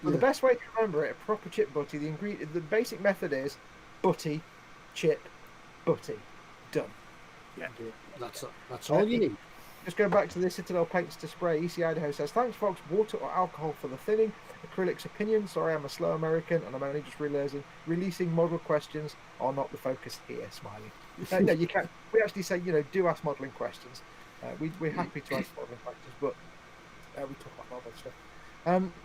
Well, the best way to remember it, a proper chip butty, the basic method is butty, chip, butty. Done. That's all you need. Just going back to the Citadel paints to spray, EC Idaho says, thanks Foxx, water or alcohol for the thinning. Acrylics opinion, sorry I'm a slow American and I'm only just releasing model questions are not the focus here, smiley. No, you can. We actually say, do ask modelling questions. We're happy to ask modelling questions, but we talk about model stuff.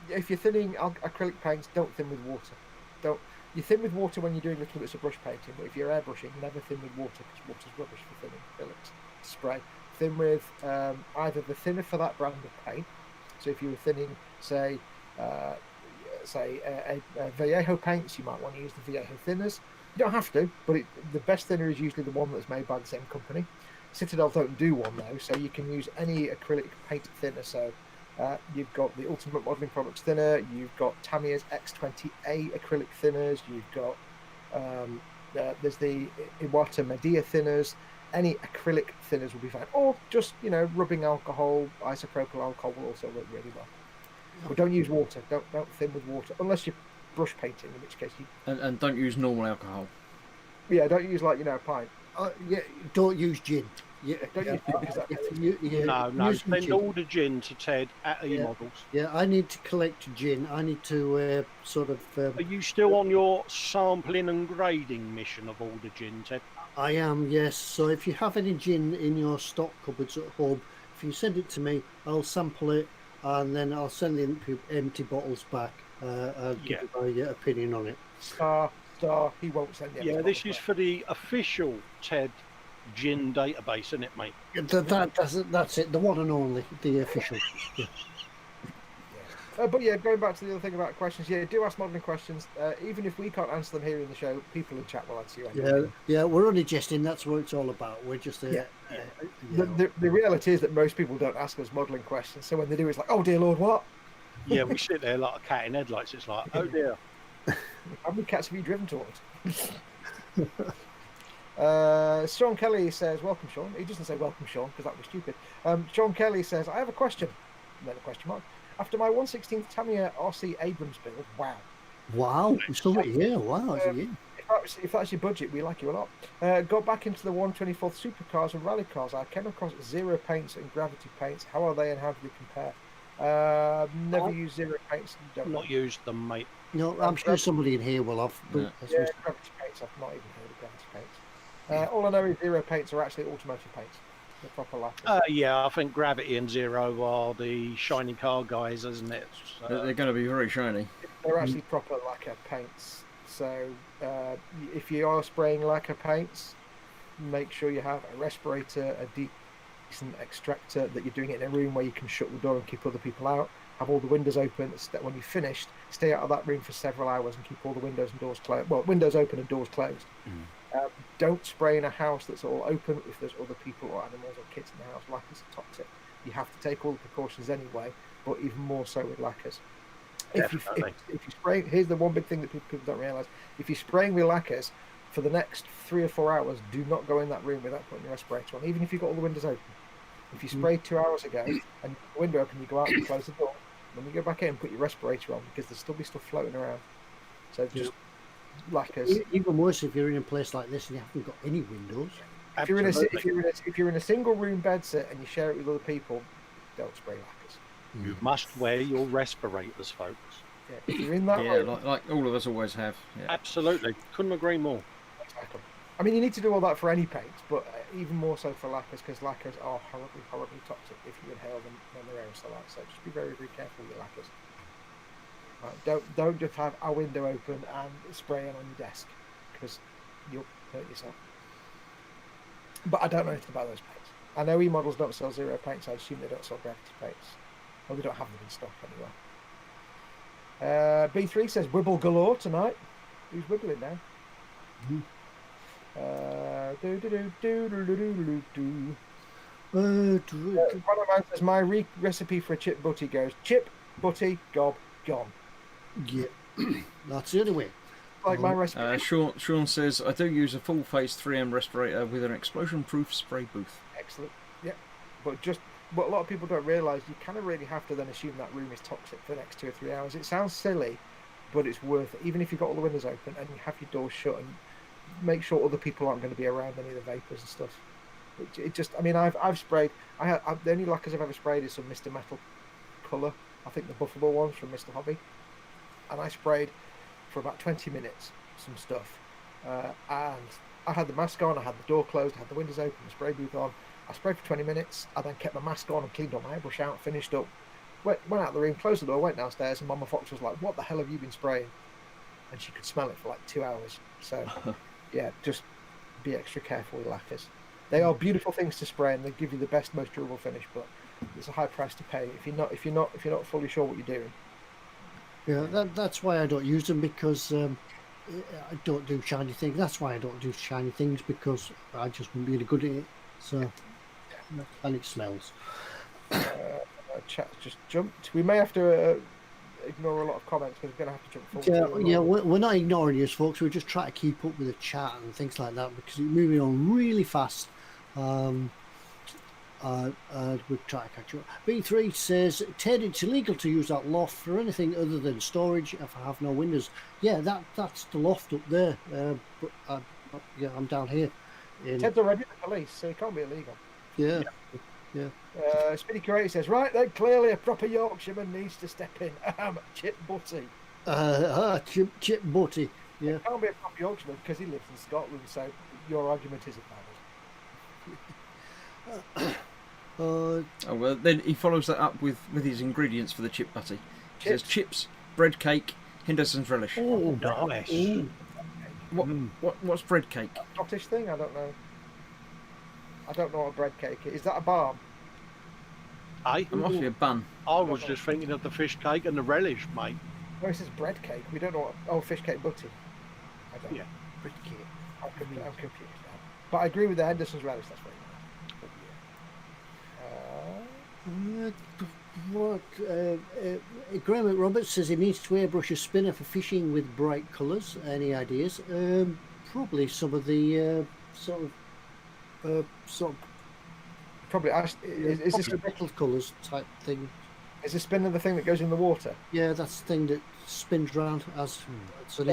If you're thinning acrylic paints, don't thin with water. You thin with water when you're doing little bits of brush painting, but if you're airbrushing, never thin with water because water's rubbish for thinning acrylics. Spray. Thin with either the thinner for that brand of paint. So if you were thinning, say Vallejo paints, you might want to use the Vallejo thinners. You don't have to, but the best thinner is usually the one that's made by the same company. Citadel don't do one though, so you can use any acrylic paint thinner. So you've got the Ultimate Modelling Products thinner, you've got Tamiya's X20A acrylic thinners, you've got there's the Iwata Medea thinners. Any acrylic thinners will be fine, or just rubbing alcohol, isopropyl alcohol will also work really well. But don't use water. Don't thin with water unless you're brush painting, in which case you and don't use normal alcohol. Yeah, don't use a pint. Yeah, don't use gin. Yeah, Don't use gin because that No, use send gin. all the gin to Ted at eModels. Yeah, I need to collect gin. I need to sort of. Are you still on your sampling and grading mission of all the gin, Ted? I am, yes. So if you have any gin in your stock cupboards at home, if you send it to me, I'll sample it and then I'll send the empty bottles back. I'll give you my opinion on it. Star, he won't send you. Yeah, this is for the official Ted gin database, isn't it, mate? That's it, the one and only, the official. Yeah. But yeah, going back to the other thing about questions, do ask modelling questions. Even if we can't answer them here in the show, people in chat will answer you anyway. Yeah, we're only jesting. That's what it's all about. We're just The reality is that most people don't ask us modelling questions. So when they do, it's like, oh dear Lord, what? Yeah, we sit there like a cat in headlights. It's like, oh dear. How many cats have you driven towards? Sean Kelly says, welcome Sean. He doesn't say welcome Sean because that was stupid. Sean Kelly says, I have a question. And then a question mark. After my 1/16th Tamiya RC Abrams build, wow, so wow, if that's your budget, we like you a lot. Got back into the 1/24th supercars and rally cars. I came across zero paints and gravity paints. How are they and how do they compare? Never used zero paints. Not used them, mate. No, I'm sure somebody in here will have. But gravity paints. I've not even heard of gravity paints. All I know is zero paints are actually automotive paints. The proper lacquer. Yeah, I think Gravity and Zero are the shiny car guys, isn't it? They're going to be very shiny. They're actually proper lacquer paints. So if you are spraying lacquer paints, make sure you have a respirator, a decent extractor, that you're doing it in a room where you can shut the door and keep other people out. Have all the windows open. When you've finished, stay out of that room for several hours and keep all the windows and doors closed. Well, windows open and doors closed. Don't spray in a house that's all open if there's other people or animals or kids in the house. Lacquers are toxic. You have to take all the precautions anyway, but even more so with lacquers. If you spray, here's the one big thing that people don't realise. If you're spraying with lacquers for the next 3 or 4 hours, do not go in that room without putting your respirator on, even if you've got all the windows open. If you sprayed 2 hours ago and the window open, you go out and close the door. When you go back in, put your respirator on because there's still be stuff floating around. So just lacquers. Even worse if you're in a place like this and you haven't got any windows. If you're in a single room bed set and you share it with other people, don't spray lacquers. You must wear your respirators, folks. Yeah, if you're in that room, like all of us always have. Yeah. Absolutely, couldn't agree more. exactly. I mean, you need to do all that for any paints, but even more so for lacquers because lacquers are horribly toxic if you inhale them when they're aerosolized. So just be very, very careful with your lacquers. Don't just have a window open and spray it on your desk because you'll hurt yourself. But I don't know anything about those paints. I know eModels don't sell zero paints. I assume they don't sell gravity paints. Well, they don't have them in stock anyway. B3 says wibble galore tonight. Who's wibbling now? One of mine says my recipe for a chip butty goes chip, butty, gob, gone. Yeah, that's the other way. Like my respirator. Sean says, I do use a full-face 3M respirator with an explosion-proof spray booth. Excellent. Yeah. But what a lot of people don't realise, you kind of really have to then assume that room is toxic for the next 2 or 3 hours. It sounds silly, but it's worth it. Even if you've got all the windows open and you have your doors shut, and make sure other people aren't going to be around any of the vapours and stuff. It just, I mean, I've sprayed. The only lacquers I've ever sprayed is some Mr. Metal colour. I think the Buffalo ones from Mr. Hobby. And I sprayed for about 20 minutes some stuff. And I had the mask on, I had the door closed, I had the windows open, the spray booth on. I sprayed for 20 minutes. I then kept my mask on and cleaned all my airbrush out, finished up. Went out of the room, closed the door, went downstairs, and Mama Foxx was like, "What the hell have you been spraying?" And she could smell it for like 2 hours. So, yeah, just be extra careful with lacquers. They are beautiful things to spray, and they give you the best, most durable finish. But it's a high price to pay if you're not fully sure what you're doing. Yeah, that's why I don't use them, because I don't do shiny things. That's why I don't do shiny things, because I just wouldn't be really good at it. So, and it smells. Chat just jumped. We may have to ignore a lot of comments because we're going to have to jump forward. Yeah, we're not ignoring you, folks. We're just trying to keep up with the chat and things like that, because it's moving on really fast. We're trying to catch up. B3 says, Ted, it's illegal to use that loft for anything other than storage if I have no windows. Yeah, that's the loft up there. But yeah, I'm down here. Ted's already the police, so it can't be illegal. Yeah. Speedy Curator says, right then, clearly a proper Yorkshireman needs to step in. Chip Butty. Chip Butty. Yeah. It can't be a proper Yorkshireman because he lives in Scotland, so your argument isn't valid. Oh well, then he follows that up with his ingredients for the chip butty. He says chips, bread cake, Henderson's relish. Oh, nice. Ooh. What's bread cake? Scottish thing? I don't know. I don't know what bread cake is. Is that a balm? It must be a bun. I was just thinking of the fish cake and the relish, mate. No, it says bread cake. We don't know what. Oh, fish cake butty. I don't know. Bread cake. I'm confused now. But I agree with the Henderson's relish. That's very Graham Roberts says he needs to airbrush a spinner for fishing with bright colours. Any ideas? Probably some of the sort of probably. Is this a metal colours type thing? Is the spinner the thing that goes in the water? Yeah, that's the thing that spins round as. In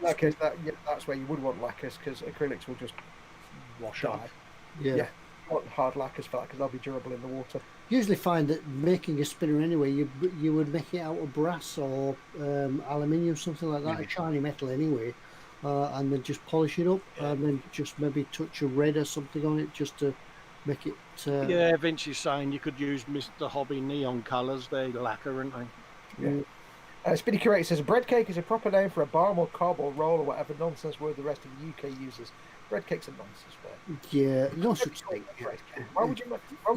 that case, that's where you would want lacquers, because acrylics will just wash off. Yeah. You want hard lacquers for that because they'll be durable in the water. Usually find that making a spinner anyway, you would make it out of brass or aluminium, something like that, a shiny metal anyway, and then just polish it up, and then just maybe touch a red or something on it just to make it. Yeah, Vince is saying you could use Mr. Hobby neon colours. They're lacquer, aren't they? Yeah. Speedy Curator says bread cake is a proper name for a balm or cob or roll or whatever nonsense word the rest of the UK uses. Bread cake's a nonsense word. Yeah, no such thing. Why would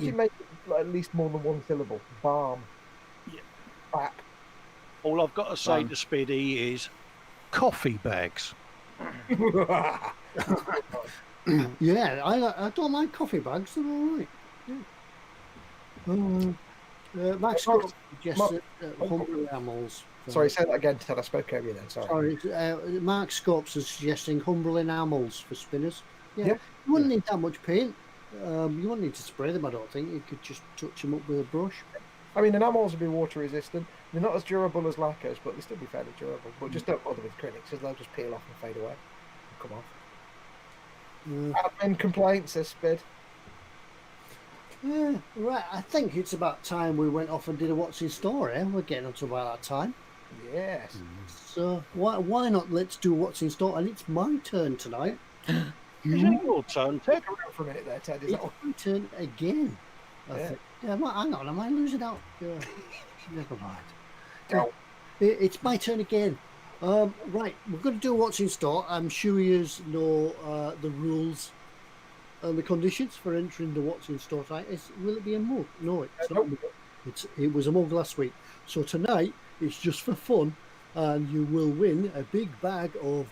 you make it at least more than one syllable? Balm. Yeah. Bap. All I've got to say to Speedy is coffee bags. Yeah, I don't like coffee bags. They're all right. Max Scott suggested Humble Enamels. Sorry, say that again, Ted. I spoke over you then. Sorry. Mark Scopes is suggesting humble enamels for spinners. Yeah. You wouldn't need that much paint. You wouldn't need to spray them, I don't think. You could just touch them up with a brush. I mean, enamels would be water resistant. They're not as durable as lacquers, but they still be fairly durable. But just don't bother with acrylics, because they'll just peel off and fade away. Come on. Admin complaint, says Spid. Right, I think it's about time we went off and did a what's in store, eh? We're getting up to about that time. Yes. So why not let's do what's in store? And it's my turn tonight. Is it your turn, Ted? Take around for a minute there, Ted. It's my turn again. I think. Hang on, am I losing out? Never mind. It's my turn again. Right, we're going to do what's in store. I'm sure you know the rules and the conditions for entering the what's in store tonight. Will it be a mug? No, it's not. It was a mug last week. So tonight it's just for fun, and you will win a big bag of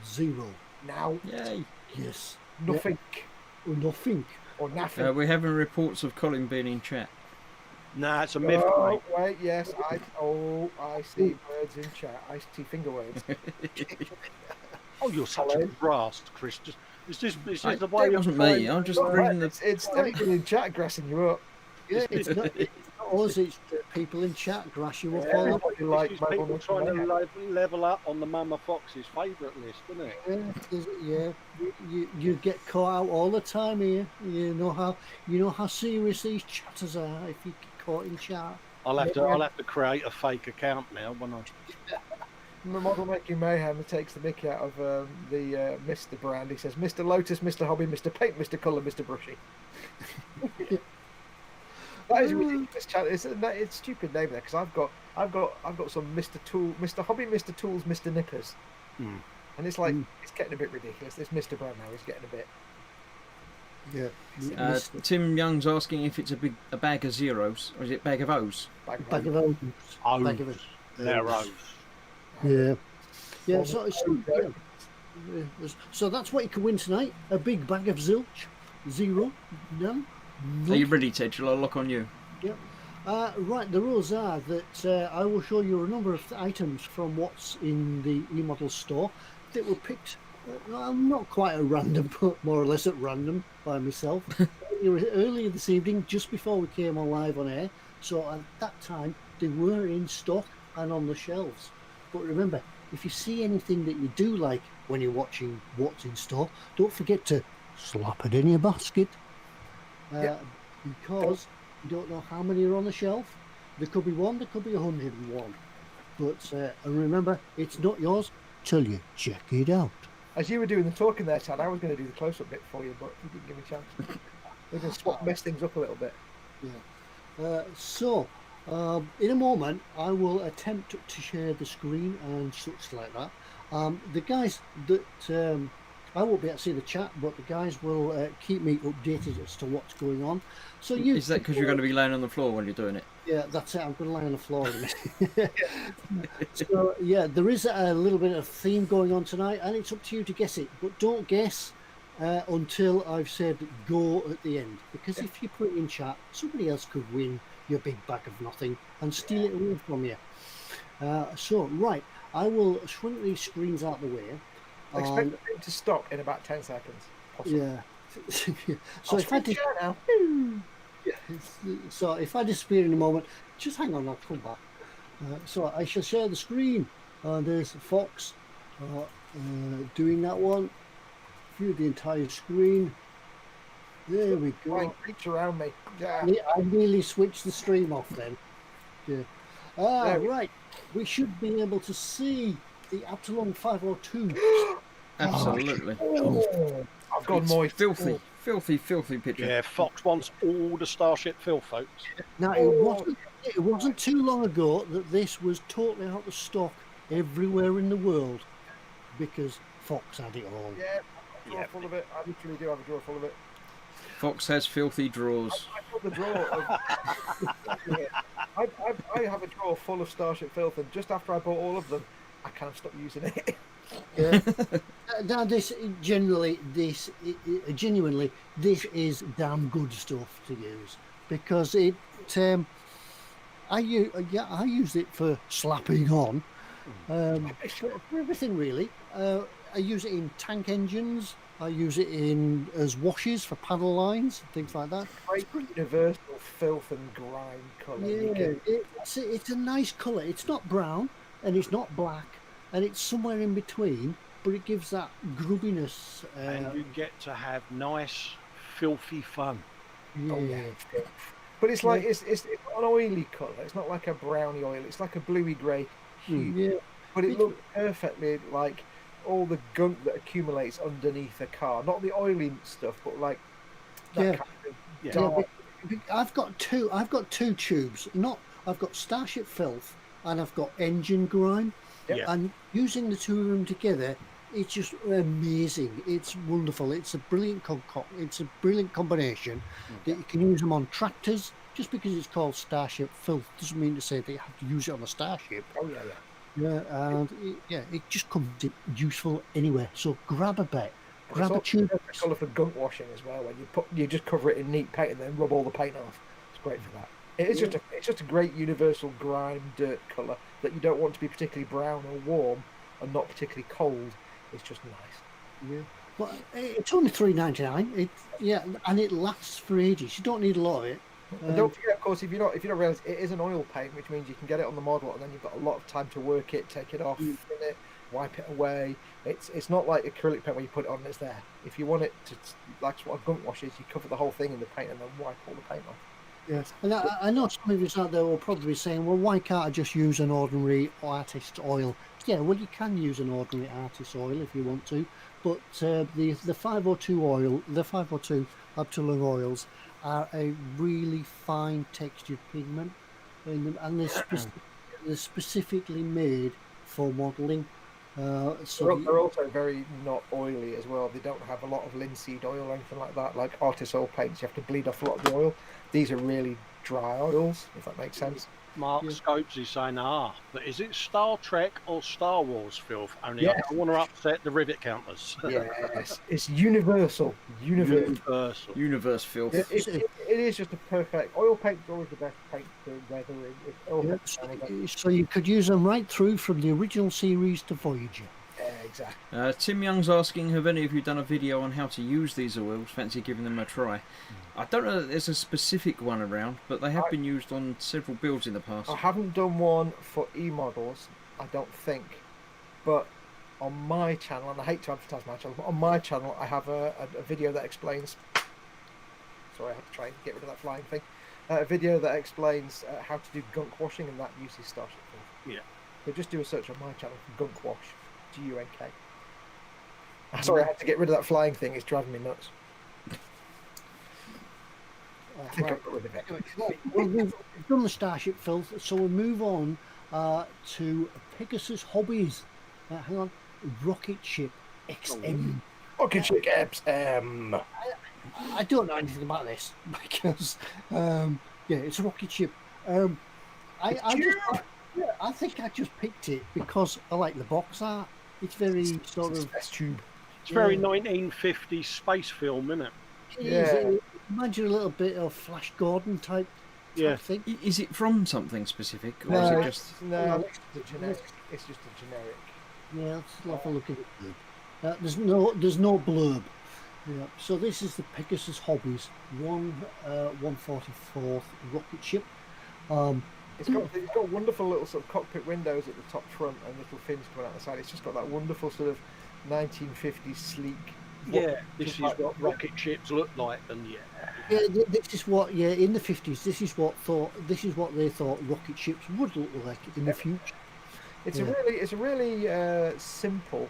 0. Now. Yay. Yes. Nothing. Or nothing. Or nothing. We're having reports of Colin being in chat. Nah, it's a myth, Oh, mate. wait, yes. I see words in chat. I see finger waves. Oh, you're such a Colin. blast, Chris. Is this I, the way that of wasn't trying- me. I'm just Right, reading the. it's everybody in chat grassing you up. Yeah, it's not us, it's the people in chat grass you up Yeah. all the Everybody like This is people Modelmaking trying to Mayhem. level up on the Mama Fox's favourite list, isn't it? Yeah, you get caught out all the time here. You know how serious these chatters are if you get caught in chat. I'll have to create a fake account now when I. Modelmaking Mayhem takes the mickey out of the Mr. brand. He says, Mr. Lotus, Mr. Hobby, Mr. Paint, Mr. Colour, Mr. Brushy. That is ridiculous. It's a stupid name there because I've got some Mr. Tool, Mr. Hobby, Mr. Tools, Mr. Nippers, and it's like it's getting a bit ridiculous. This Mr. brand now is getting a bit. Yeah. Tim Young's asking if it's a bag of zeros or is it bag of O's? Bag of O's. Bag of O's. They're O's. Yeah. Yeah. So that's what you can win tonight. A big bag of zilch. Zero. None. Are you ready, Ted? Shall I lock on you? Yep. Right, the rules are that I will show you a number of items from what's in the eModels store that were picked, not quite at random, but more or less at random by myself earlier this evening, just before we came on live on air. So at that time, they were in stock and on the shelves. But remember, if you see anything that you do like when you're watching what's in store, don't forget to slap it in your basket. Because you don't know how many are on the shelf. There could be one, there could be 101. But and remember, it's not yours till you check it out. As you were doing the talking there, Tad, I was going to do the close-up bit for you, but you didn't give me a chance. We're going to mess things up a little bit. Yeah. In a moment, I will attempt to share the screen and such like that. The guys that I won't be able to see the chat, but the guys will keep me updated as to what's going on. So Is that because you're going to be laying on the floor when you're doing it? Yeah, that's it. I'm going to lie on the floor in a minute. So, yeah, there is a little bit of theme going on tonight, and it's up to you to guess it. But don't guess until I've said go at the end. Because if you put it in chat, somebody else could win your big bag of nothing and steal it away from you. Right, I will shrink these screens out the way. Expect it to stop in about 10 seconds. Possibly. Yeah. So if I disappear in a moment, just hang on, I'll come back. So I shall share the screen. There's Foxx doing that one. View the entire screen. There we go. Flying creature around me. Yeah. I nearly switched the stream off then. Yeah. Right. We should be able to see the Absalom 502. Absolutely. Oh, I've gone moist. Filthy picture. Yeah, Foxx wants all the Starship fill, folks. Now, it wasn't too long ago that this was totally out of stock everywhere in the world because Foxx had it all. Yeah, I've got a drawer full of it. I literally do have a drawer full of it. Foxx has filthy drawers. I got the drawer of... I have a drawer full of Starship filth, and just after I bought all of them, I can't stop using it. Yeah. Now, genuinely, this is damn good stuff to use because it. I use it for slapping on, for everything really. I use it in tank engines. I use it as washes for paddle lines, things like that. Great universal filth and grime colour. Yeah, it's a nice colour. It's not brown and it's not black. And it's somewhere in between, but it gives that grubbiness. And you get to have nice, filthy fun. Yeah. Oh, yeah. But it's like it's not an oily colour. It's not like a browny oil. It's like a bluey grey hue. Yeah. But it looks perfectly like all the gunk that accumulates underneath a car. Not the oily stuff, but like that kind of dark. I've got two tubes. I've got Starship filth and I've got engine grime. Yeah. And using the two of them together, it's just amazing. It's wonderful. It's a brilliant It's a brilliant combination that you can use them on tractors. Just because it's called Starship filth doesn't mean to say that you have to use it on a Starship. Oh yeah. Yeah, and it just comes in useful anywhere. So grab a bit. Grab a tube. It's colour for gunk washing as well. When you just cover it in neat paint and then rub all the paint off. It's great for that. It is just a it's just a great universal grime dirt colour that you don't want to be particularly brown or warm and not particularly cold. It's just nice. Yeah. But it's only $3.99. And it lasts for ages. You don't need a lot of it. And don't forget, of course, if you don't realise, it is an oil paint, which means you can get it on the model, and then you've got a lot of time to work it, take it off, thin it, wipe it away. It's not like acrylic paint where you put it on and it's there. If you want it to, like what a gunk wash is, you cover the whole thing in the paint and then wipe all the paint off. Yes, and I know some of you out there will probably be saying, well, why can't I just use an ordinary artist's oil? Yeah, well, you can use an ordinary artist's oil if you want to, but the 502 oil, the 502 Abtulung oils are a really fine textured pigment, and they're specifically made for modelling. So they're also very not oily as well. They don't have a lot of linseed oil or anything like that. Like artist oil paints, you have to bleed off a lot of the oil. These are really dry oils, if that makes sense. Mark Scopes is saying, but is it Star Trek or Star Wars filth? Only I don't want to upset the rivet counters. Yes, it's universal. Universe filth. It is just a perfect oil paint. Is always the best paint for weathering. So you could use them right through from the original series to Voyager. Exactly. Tim Young's asking, have any of you done a video on how to use these oils? Fancy giving them a try? I don't know that there's a specific one around, but they have been used on several builds in the past. I haven't done one for eModels, I don't think, but on my channel, and I hate to advertise my channel, but on my channel I have a video that explains, sorry I have to try and get rid of that flying thing, a video that explains how to do gunk washing, and that uses Starship Filth. Yeah. So just do a search on my channel for gunk wash, GUNK. Sorry, I had to get rid of that flying thing, it's driving me nuts. I think I've got rid of it. Well, we've done the Starship Filth, so we'll move on to Pegasus Hobbies. Hang on, Rocket Ship XM. Rocket Ship XM. I don't know anything about this because, it's a rocket ship. I think I just picked it because I like the box art. It's very sort of. It's very 1950s space film, isn't it? Yeah. Imagine a little bit of Flash Gordon type thing. Is it from something specific, or No, is it just? No, it's generic. It's just a generic. Yeah, let's have a look at it. There's no blurb. Yeah. So this is the Pegasus Hobbies 144th rocket ship. It's got wonderful little sort of cockpit windows at the top front and little fins coming out the side. It's just got that wonderful sort of 1950s sleek. Yeah, this is what rocket ships look like, and this is what in the 50s. This is what they thought rocket ships would look like in the future. It's a really simple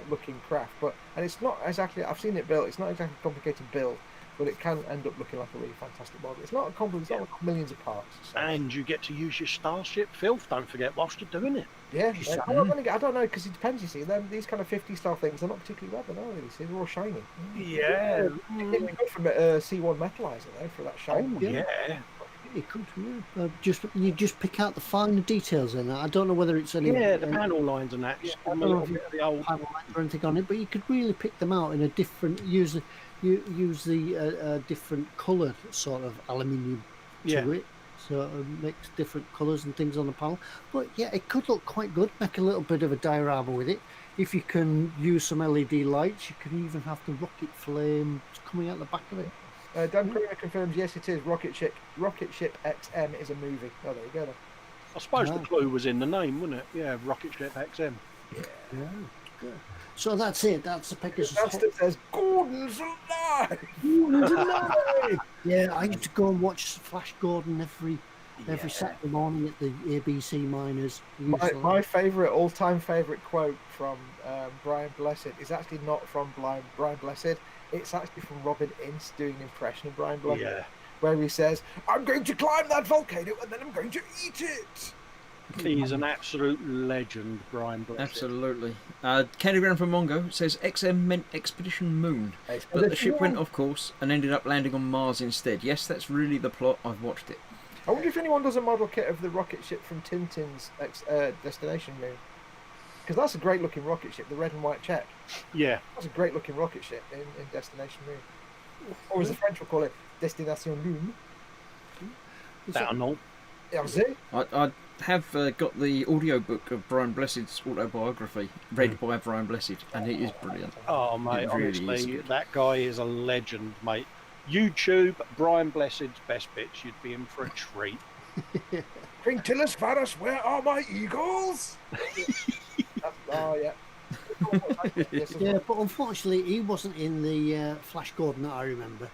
looking craft, and it's not exactly. I've seen it built. It's not exactly a complicated build, but it can end up looking like a really fantastic model. It's not a complex. It's not like millions of parts. So. And you get to use your Starship Filth. Don't forget whilst you're doing it. Yeah, I don't know because it depends. You see, these kind of 50 style things, they're not particularly weathered, are they? You see, they're all shiny. Yeah, it'd be good for C1 metallizer though, for that shine. Oh, yeah. It could, you just pick out the finer details in that. I don't know whether it's any. Yeah, the panel lines and that. Yeah, I don't know if you the old panel lines or anything on it, but you could really pick them out in a different. Use the different coloured sort of aluminium to it, so it makes different colours and things on the panel. But yeah, it could look quite good. Make a little bit of a diorama with it. If you can use some LED lights, you can even have the rocket flame coming out the back of it. Dan Kramer confirms, yes, it is. Rocket Ship XM is a movie. Oh, there you go then. I suppose the clue was in the name, wasn't it? Yeah, Rocket Ship XM. Yeah. Good. So that's it. That's the Pegasus. It says, Gordon's alive! Gordon's alive! Yeah, I used to go and watch Flash Gordon every Saturday morning at the ABC Miners. My favourite, all-time favourite quote from Brian Blessed is actually not from Brian Blessed. It's actually from Robin Ince doing an impression of Brian Blessed, where he says, "I'm going to climb that volcano and then I'm going to eat it." He's an absolute legend, Brian Blessed. Absolutely. Candygram from Mongo says XM meant Expedition Moon, but the ship went off course and ended up landing on Mars instead. Yes, that's really the plot. I've watched it. I wonder if anyone does a model kit of the rocket ship from Tintin's Destination Moon. Because that's a great looking rocket ship, the red and white check. Yeah. That's a great looking rocket ship in Destination Moon. Or as the French will call it, Destination Lune. Down on. That's it. I have got the audiobook of Brian Blessed's autobiography, read by Brian Blessed, and it is brilliant. Oh, mate, It really is honestly, good. that guy is a legend, mate. YouTube, Brian Blessed's best bits, you'd be in for a treat. Quintilis Varus, where are my eagles? Oh, yeah. Yeah, but unfortunately, he wasn't in the Flash Gordon that I remember.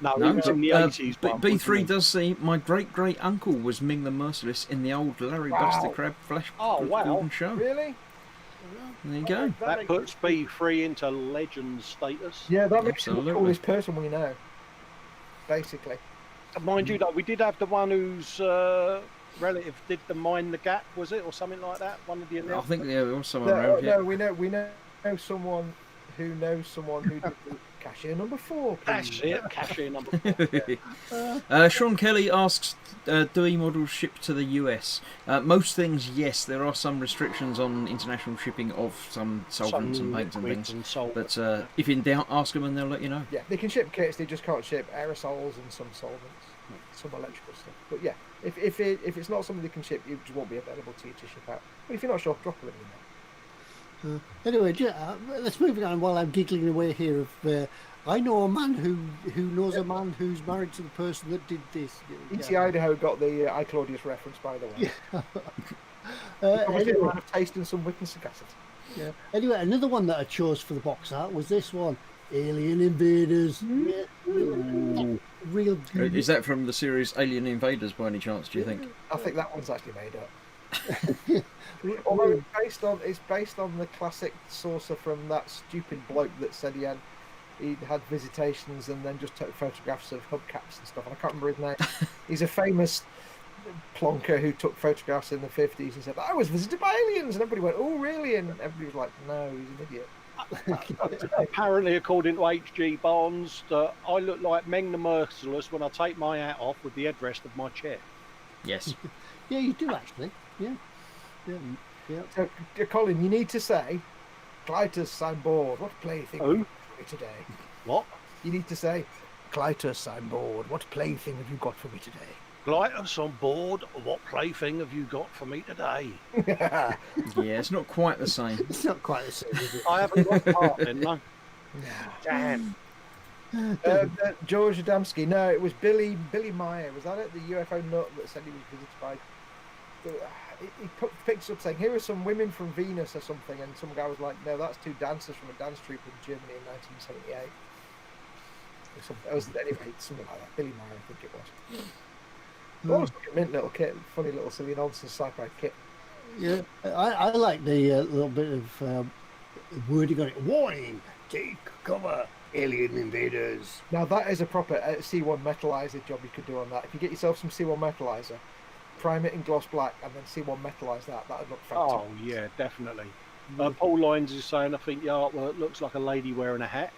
No, No, he was in the 80s. but one, B3 wasn't he? does say my great uncle was Ming the Merciless in the old Larry Buster Crab Flash Gordon show. Really? There you go. That puts B3 into legend status. Yeah, that makes him the Absolutely. coolest person we know. Basically. Mind you, though, we did have the one whose relative did the Mind the Gap, was it, or something like that? One of the I announcements. think there was someone No, around here. no, we know someone who knows someone who did the cashier number 4. That's please. it, cashier number 4. Sean Kelly asks, do eModels ship to the US? Most things, yes. There are some restrictions on international shipping of some solvents and paints and liquids things. and solvents. But if in doubt, ask them and they'll let you know. Yeah, they can ship kits, they just can't ship aerosols and some solvents, some electrical stuff. But yeah, if it's not something they can ship, it just won't be available to you to ship out. But if you're not sure, drop them in there. Anyway, let's move on while I'm giggling away here. Of I know a man who knows a man who's married to the person that did this. E.T. Idaho got the iClaudius reference, by the way. Obviously, Anyway, a taste and some witness sagacity. yeah. Anyway, another one that I chose for the box art was this one: Alien Invaders. Yeah, real good. Is that from the series Alien Invaders by any chance, do you think? I think that one's actually made up. Although it's based on the classic saucer from that stupid bloke that said he had visitations and then just took photographs of hubcaps and stuff. And I can't remember his name. He's a famous plonker who took photographs in the 50s and said, I was visited by aliens, and everybody went, oh really? And everybody was like, no, he's an idiot. Apparently, according to H.G. Barnes, I look like Meng the Merciless when I take my hat off with the headrest of my chair. Yes. Yeah, you do actually. Yeah. So, Colin, you need to say, Clytus, I'm bored. What plaything have you got for me today? What? You need to say, Clytus, I'm bored. What plaything have you got for me today? Glitus on board, what plaything have you got for me today? Yeah, it's not quite the same. It's not quite the same, is it? I haven't got part, didn't I? Damn. George Adamski. No, it was Billy Meyer. Was that it? The UFO nut that said he was visited by. He picked up saying, "Here are some women from Venus" or something, and some guy was like, "No, that's two dancers from a dance troupe in Germany in 1978." It was anyway something like that. Billy Meyer, I think it was. Oh, it's like a mint little kit, funny little silly nonsense sci-fi kit. Yeah, I like the little bit of wording on it. Warning: take cover, alien invaders. Now that is a proper C1 metallizer job you could do on that. If you get yourself some C1 metallizer, prime it in gloss black, and then C1 metallize that would look fantastic. Oh, yeah, definitely. Paul Lyons is saying, I think the artwork looks like a lady wearing a hat.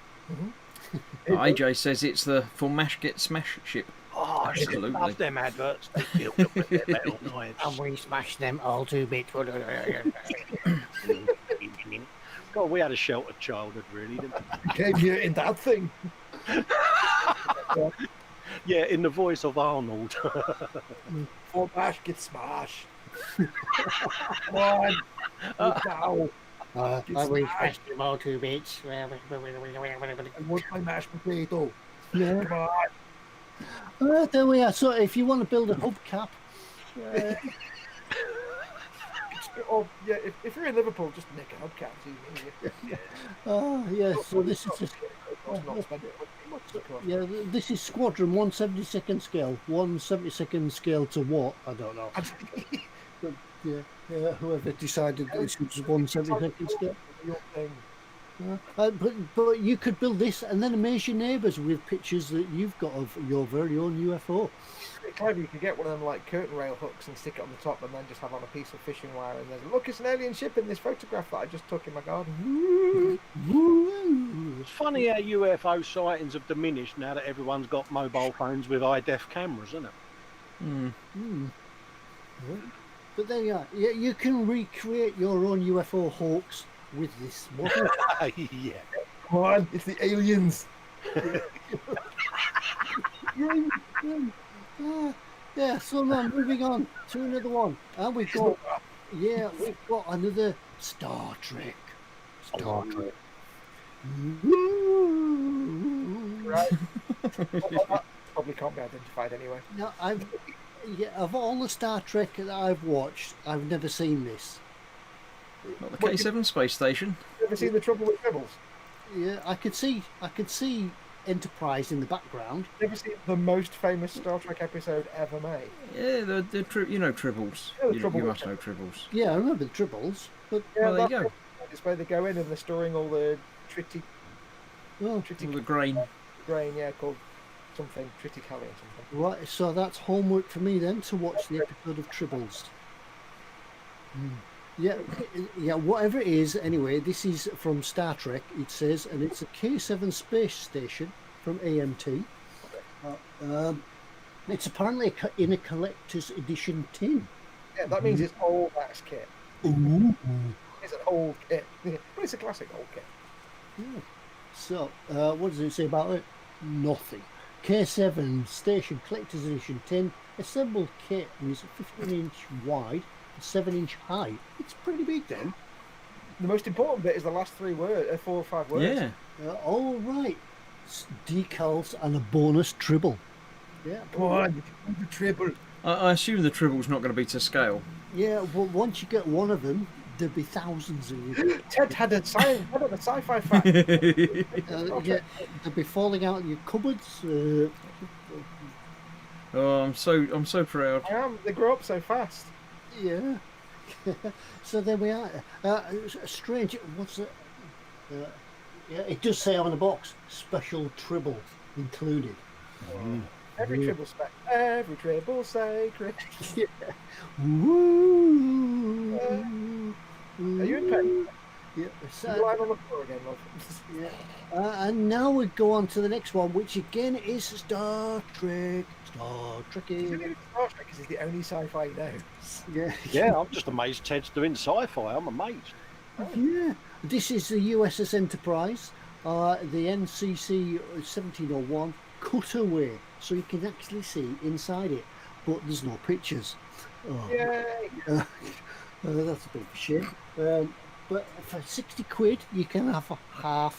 AJ says it's the for Mash Get Smash ship. Oh, I just Absolutely. love them adverts. They filled up with their metal knives. And we smash them all to bits. God, we had a sheltered childhood, really, didn't we? Came here in that thing. Yeah, in the voice of Arnold. For Bash get smashed. Come on. Now. And we smash them all to bits. I want my mashed potato. Yeah. Come on. There we are. So if you want to build a hubcap, Oh, yeah, if you're in Liverpool, just nick a hubcap. It's easy. yeah. So this is just Not spend it much to cover. yeah. This is Squadron 1/72 scale. 1/72 scale to what? I don't know. But, yeah. Whoever decided that this was 1/72 scale. Your thing. But you could build this and then amaze your neighbours with pictures that you've got of your very own UFO. It's clever. You could get one of them like curtain rail hooks and stick it on the top, and then just have on a piece of fishing wire. And there's look, it's an alien ship in this photograph that I just took in my garden. It's funny how UFO sightings have diminished now that everyone's got mobile phones with high-def cameras, isn't it? But there you are. You can recreate your own UFO hoax with this model. Yeah. Come on, it's the aliens. Yeah, so now moving on to another one. And we've got, we've got another Star Trek. Star Trek. Right. Well, that probably can't be identified anyway. Now, of all the Star Trek that I've watched, I've never seen this. Not the K7 space station. You ever seen The Trouble with Tribbles? Yeah, I could see Enterprise in the background. You ever seen the most famous Star Trek episode ever made? Yeah, you know Tribbles. Yeah, You must know Tribbles. Yeah, I remember the Tribbles, but Yeah, Well, there you go. It's where they go in and they're storing all the tritty well, All the grain. grain, called something, triticale or something. right. So that's homework for me then to watch the episode of Tribbles. Yeah, whatever it is. Anyway, this is from Star Trek. It says, and it's a K7 space station from AMT. It's apparently in a collector's edition tin. Yeah, that means it's old ass kit. Ooh. It's an old kit, but it's a classic old kit. Yeah. So, what does it say about it? Nothing. K7 Station Collector's Edition 10 assembled kit and is 15-inch wide and 7-inch high. It's pretty big then. The most important bit is the last 4 or 5 words. Yeah. All right. Decals and a bonus tribble. Yeah. Come on, the triple. I assume the Tribble's not going to be to scale. Yeah, well, once you get one of them, there'll be thousands of you. Ted had a sci-fi fact. Yeah, they'll be falling out of your cupboards. Oh, I'm so proud. I am. They grow up so fast. Yeah. So there we are. Strange. What's it? Yeah, it does say on the box, special tribble included. Every tribble spec. Every tribble sacred. Yeah. Woo. Are you in pain? Yeah. You're lying on the floor again, love. Yeah. And now we go on to the next one, which again is Star Trek. Star Trek. He's doing Star Trek because he's the only sci-fi he knows. Yeah. Yeah, I'm just amazed Ted's doing sci-fi. I'm amazed. Yeah. This is the USS Enterprise, the NCC 1701 cutaway, so you can actually see inside it, but there's no pictures. Oh. Yay! That's a bit of a shame. But for 60 quid, you can have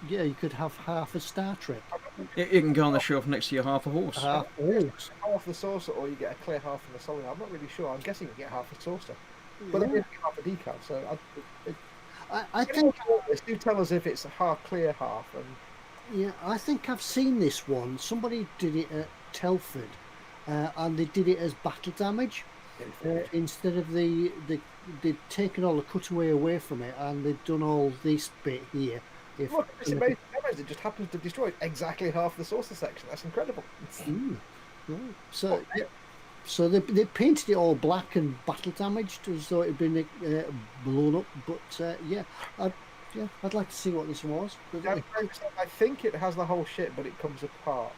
you could have half a Star Trek. It can go on the shelf next to your half a horse. Half a horse. Half the saucer, or you get a clear half and the solid. I'm not really sure. I'm guessing you get half a saucer, but then you get half a decal. So I think. Do tell us if it's a half clear half. And Yeah, I think I've seen this one. Somebody did it at Telford, and they did it as battle damage. Instead of they'd taken all the cutaway away from it, and they'd done all this bit here. Look, it's amazing damage. It just happens to destroy exactly half the saucer section. That's incredible. Right. So, yeah. So they painted it all black and battle damaged as though it had been blown up. But I'd like to see what this was. I think it has the whole shit, but it comes apart.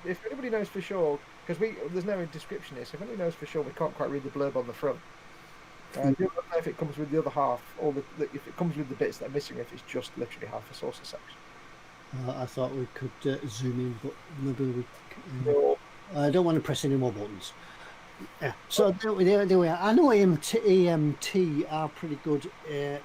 If anybody knows for sure, because there's no description here, so if anybody knows for sure, we can't quite read the blurb on the front. I don't know if it comes with the other half, or if it comes with the bits that are missing, if it's just literally half a saucer section. I thought we could zoom in, but maybe we. No. I don't want to press any more buttons. Yeah. So there we are. I know AMT are pretty good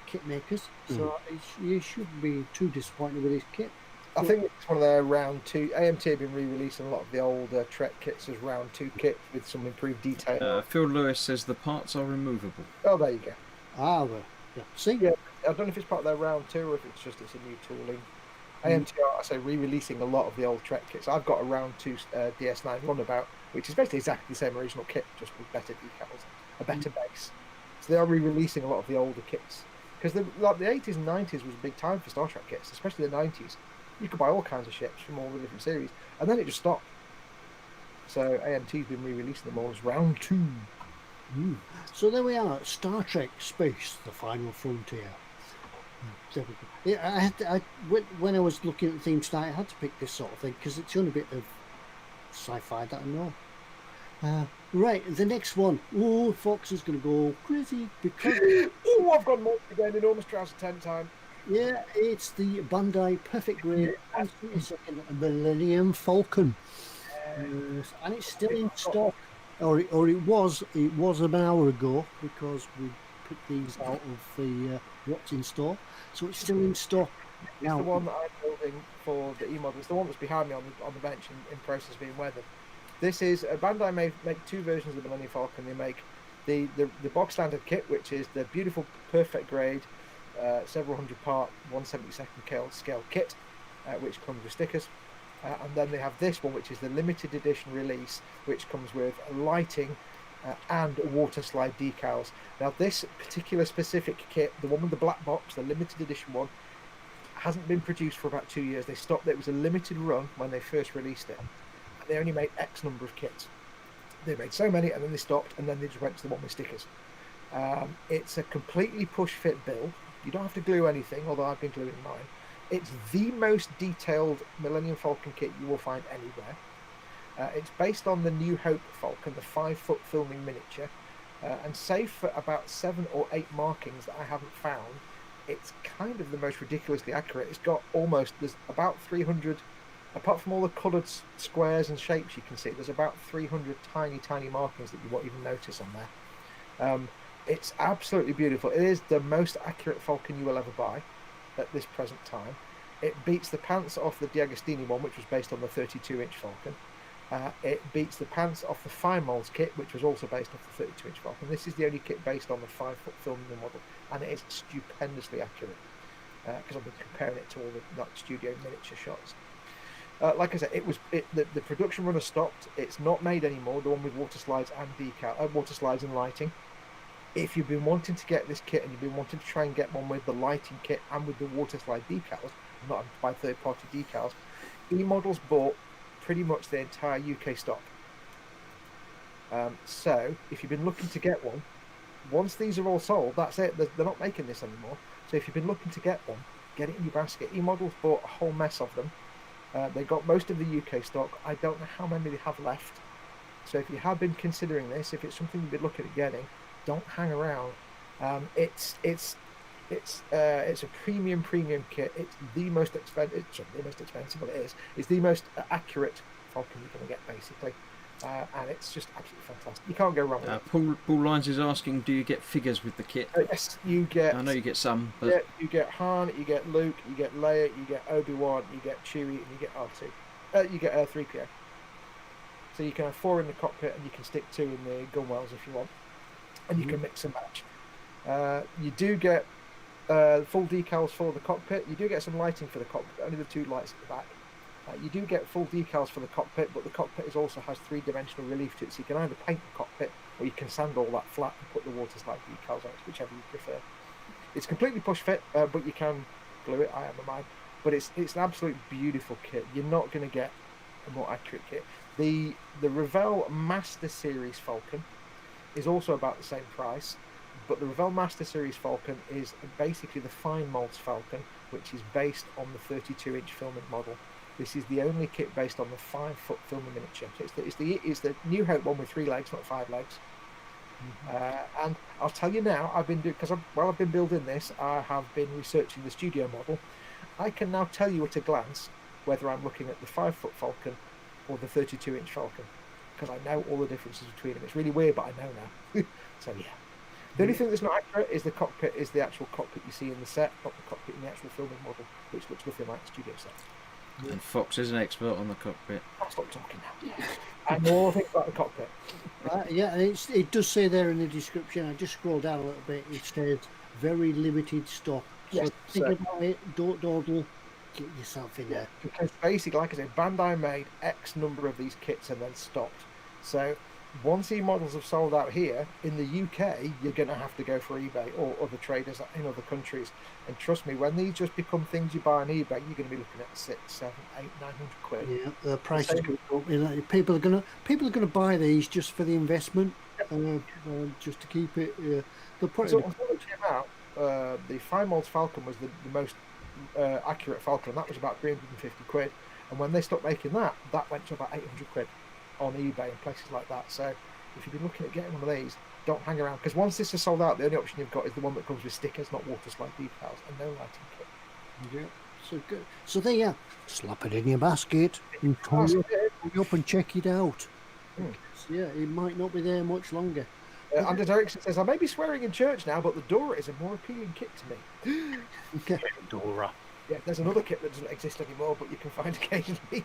kit makers, so you shouldn't be too disappointed with this kit. I think it's one of their round 2. AMT have been re-releasing a lot of the older Trek kits as round 2 kits with some improved detail. Phil Lewis says the parts are removable. Oh, there you go. Well, yeah. See? Yeah, I don't know if it's part of their round 2 or if it's a new tooling. AMT are, I say, re-releasing a lot of the old Trek kits. I've got a round 2 DS9 runabout, which is basically exactly the same original kit, just with better decals, a better base. So they are re-releasing a lot of the older kits. Because the 80s and 90s was a big time for Star Trek kits, especially the 90s. You could buy all kinds of ships from all the different series, and then it just stopped. So AMT's been re-releasing them all as round 2. So there we are, Star Trek Space, the Final Frontier. There we go. Yeah, when I was looking at the theme tonight, I had to pick this sort of thing because it's the only bit of sci-fi that I know. Right, the next one. Oh, Foxx is going to go crazy because... Oh, I've got more again, enormous trouser tent time. Yeah, it's the Bandai Perfect Grade Millennium Falcon. and it's still in stock, or it was an hour ago because we picked these out of the what's in store, so it's still in stock. It's the one that I'm building for the eModel. It's the one that's behind me on the bench in process of being weathered. This is Bandai make two versions of the Millennium Falcon. They make the bog standard kit, which is the beautiful, perfect grade, several hundred part, 1/72 scale kit, which comes with stickers. And then they have this one, which is the limited edition release, which comes with lighting and water slide decals. Now, this particular specific kit, the one with the black box, the limited edition one, hasn't been produced for about 2 years. They stopped. It was a limited run when they first released it. And they only made X number of kits. They made so many, and then they stopped, and then they just went to the one with stickers. It's a completely push-fit build. You don't have to glue anything, although I've been gluing mine. It's the most detailed Millennium Falcon kit you will find anywhere. It's based on the New Hope Falcon, the 5-foot filming miniature, and save for about 7 or 8 markings that I haven't found, it's kind of the most ridiculously accurate. It's got there's about 300, apart from all the coloured squares and shapes you can see, there's about 300 tiny markings that you won't even notice on there. It's absolutely beautiful. It is the most accurate Falcon you will ever buy at this present time. It beats the pants off the D'Agostini one, which was based on the 32-inch Falcon. It beats the pants off the Fine Molds kit, which was also based off the 32-inch Falcon. This is the only kit based on the 5-foot filming model, and it is stupendously accurate because I've been comparing it to all the studio miniature shots. Like I said, the production run has stopped. It's not made anymore. The one with water slides and water slides and lighting. If you've been wanting to get this kit and you've been wanting to try and get one with the lighting kit and with the water slide decals, not by third-party decals, eModels bought pretty much the entire UK stock. So if you've been looking to get one, once these are all sold, that's it. They're not making this anymore. So if you've been looking to get one, get it in your basket. eModels bought a whole mess of them. They got most of the UK stock. I don't know how many they have left. So if you have been considering this, if it's something you've been looking at getting, don't hang around. It's a premium kit. It's the most expensive. But it is. It's the most accurate Falcon you're going to get, basically. And it's just absolutely fantastic. You can't go wrong with it. Paul Lines is asking, do you get figures with the kit? Yes, you get. I know you get some, but yeah, you get Han, you get Luke, you get Leia, you get Obi-Wan, you get Chewie, and you get R2. You get 3PO. So you can have 4 in the cockpit, and you can stick 2 in the gunwales if you want, and you can mix and match. You do get full decals for the cockpit. You do get some lighting for the cockpit, only the 2 lights at the back. You do get full decals for the cockpit, but the cockpit also has 3-dimensional relief to it, so you can either paint the cockpit or you can sand all that flat and put the water slide decals on it, whichever you prefer. It's completely push fit, but you can glue it. I have a mine, but it's an absolute beautiful kit. You're not going to get a more accurate kit. The Revell Master Series Falcon is also about the same price, but the Revell Master Series Falcon is basically the Fine Molds Falcon, which is based on the 32-inch filming model. This is the only kit based on the 5-foot filming miniature. So it's the New Hope one with 3 legs, not 5 legs. And I'll tell you now, I've been building this, I have been researching the studio model. I can now tell you at a glance whether I'm looking at the 5-foot Falcon or the 32-inch Falcon, because I know all the differences between them. It's really weird, but I know now. So yeah. The only thing that's not accurate is the cockpit, is the actual cockpit you see in the set, not the cockpit in the actual filming model, which looks nothing like the studio set. And Foxx is an expert on the cockpit. I'll stop talking now. I know all things about the cockpit. Yeah, and it does say there in the description, I just scroll down a little bit, it says very limited stock. Yes, so think about it, don't dawdle, get yourself in there. Because basically, like I said, Bandai made X number of these kits and then stopped. So once eModels have sold out here, in the UK, you're going to have to go for eBay or other traders in other countries. And trust me, when these just become things you buy on eBay, you're going to be looking at 6, 7, 8, 900 quid. Yeah, the price is going to go up. You know, people are going to buy these just for the investment, just to keep it. They'll put so until it came out, the Fine Molds Falcon was the most accurate Falcon, and that was about 350 quid. And when they stopped making that, that went to about 800 quid on eBay and places like that. So if you've been looking at getting one of these, don't hang around, because once this is sold out, the only option you've got is the one that comes with stickers, not water slide decals, and no lighting kit. Yeah. So good. So there you are. Slap it in your basket and hurry up and check it out. Yeah, it might not be there much longer. Anders Ericsson says, I may be swearing in church now, but the Dora is a more appealing kit to me. Okay. Dora. Yeah, there's another kit that doesn't exist anymore, but you can find occasionally.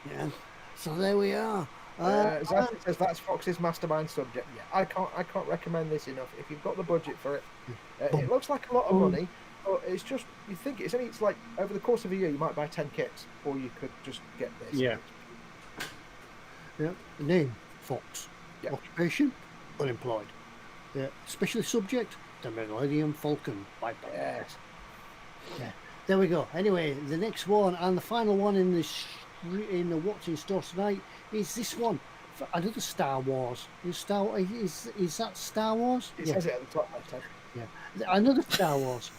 Yeah. So there we are. Zach says that's Fox's mastermind subject. Yeah, I can't recommend this enough. If you've got the budget for it, it looks like a lot of money, but it's just you think it's like over the course of a year you might buy 10 kits, or you could just get this. Yeah. Yeah. The name Foxx. Yeah. Occupation unemployed. Yeah. Specialist subject the Millennium Falcon. Bye. Yes. Yeah. There we go. Anyway, the next one and the final one in the what's in store tonight is this one. For another Star Wars. Is that Star Wars? It says it at the top, I think. Yeah. Another Star Wars.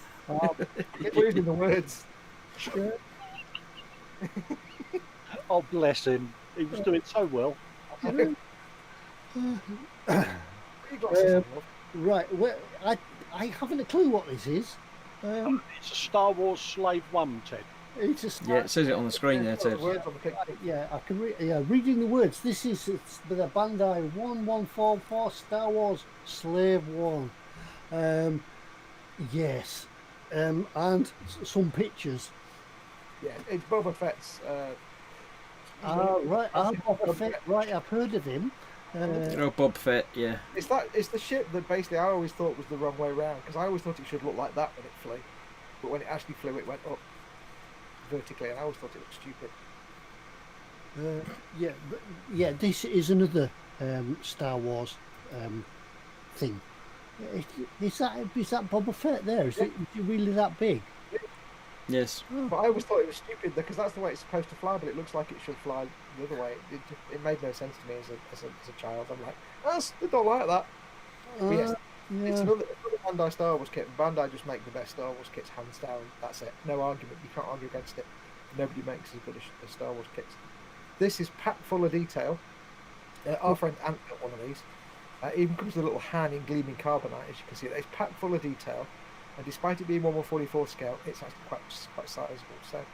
Keep losing the words. Oh, bless him. He was doing so well. Put your glasses on, love. Right. Well, I haven't a clue what this is. It's a Star Wars Slave 1, Ted. It's a Star Yeah, it says it on the screen there, The Ted. words on the picture. Yeah, I can read. Yeah, reading the words. It's the Bandai 1144 Star Wars Slave One. Yes, and some pictures. Yeah, it's Boba Fett's. Right, Boba Fett, right. I've heard of him. Bob Fett, yeah. It's the ship that basically I always thought was the wrong way round, because I always thought it should look like that when it flew, but when it actually flew, it went up vertically, and I always thought it looked stupid. This is another Star Wars thing. Is that Boba Fett there? Is it really that big? Yes. But I always thought it was stupid because that's the way it's supposed to fly, but it looks like it should fly the other way. It made no sense to me as a child. I'm like, I don't like that. But yes, it's another Bandai Star Wars kit. Bandai just make the best Star Wars kits, hands down. That's it. No argument. You can't argue against it. Nobody makes as good as Star Wars kits. This is packed full of detail. Our friend Ant got one of these. It even comes with a little hand in gleaming carbonite, as you can see. It's packed full of detail. And despite it being 1/144 scale, it's actually quite sizable. So,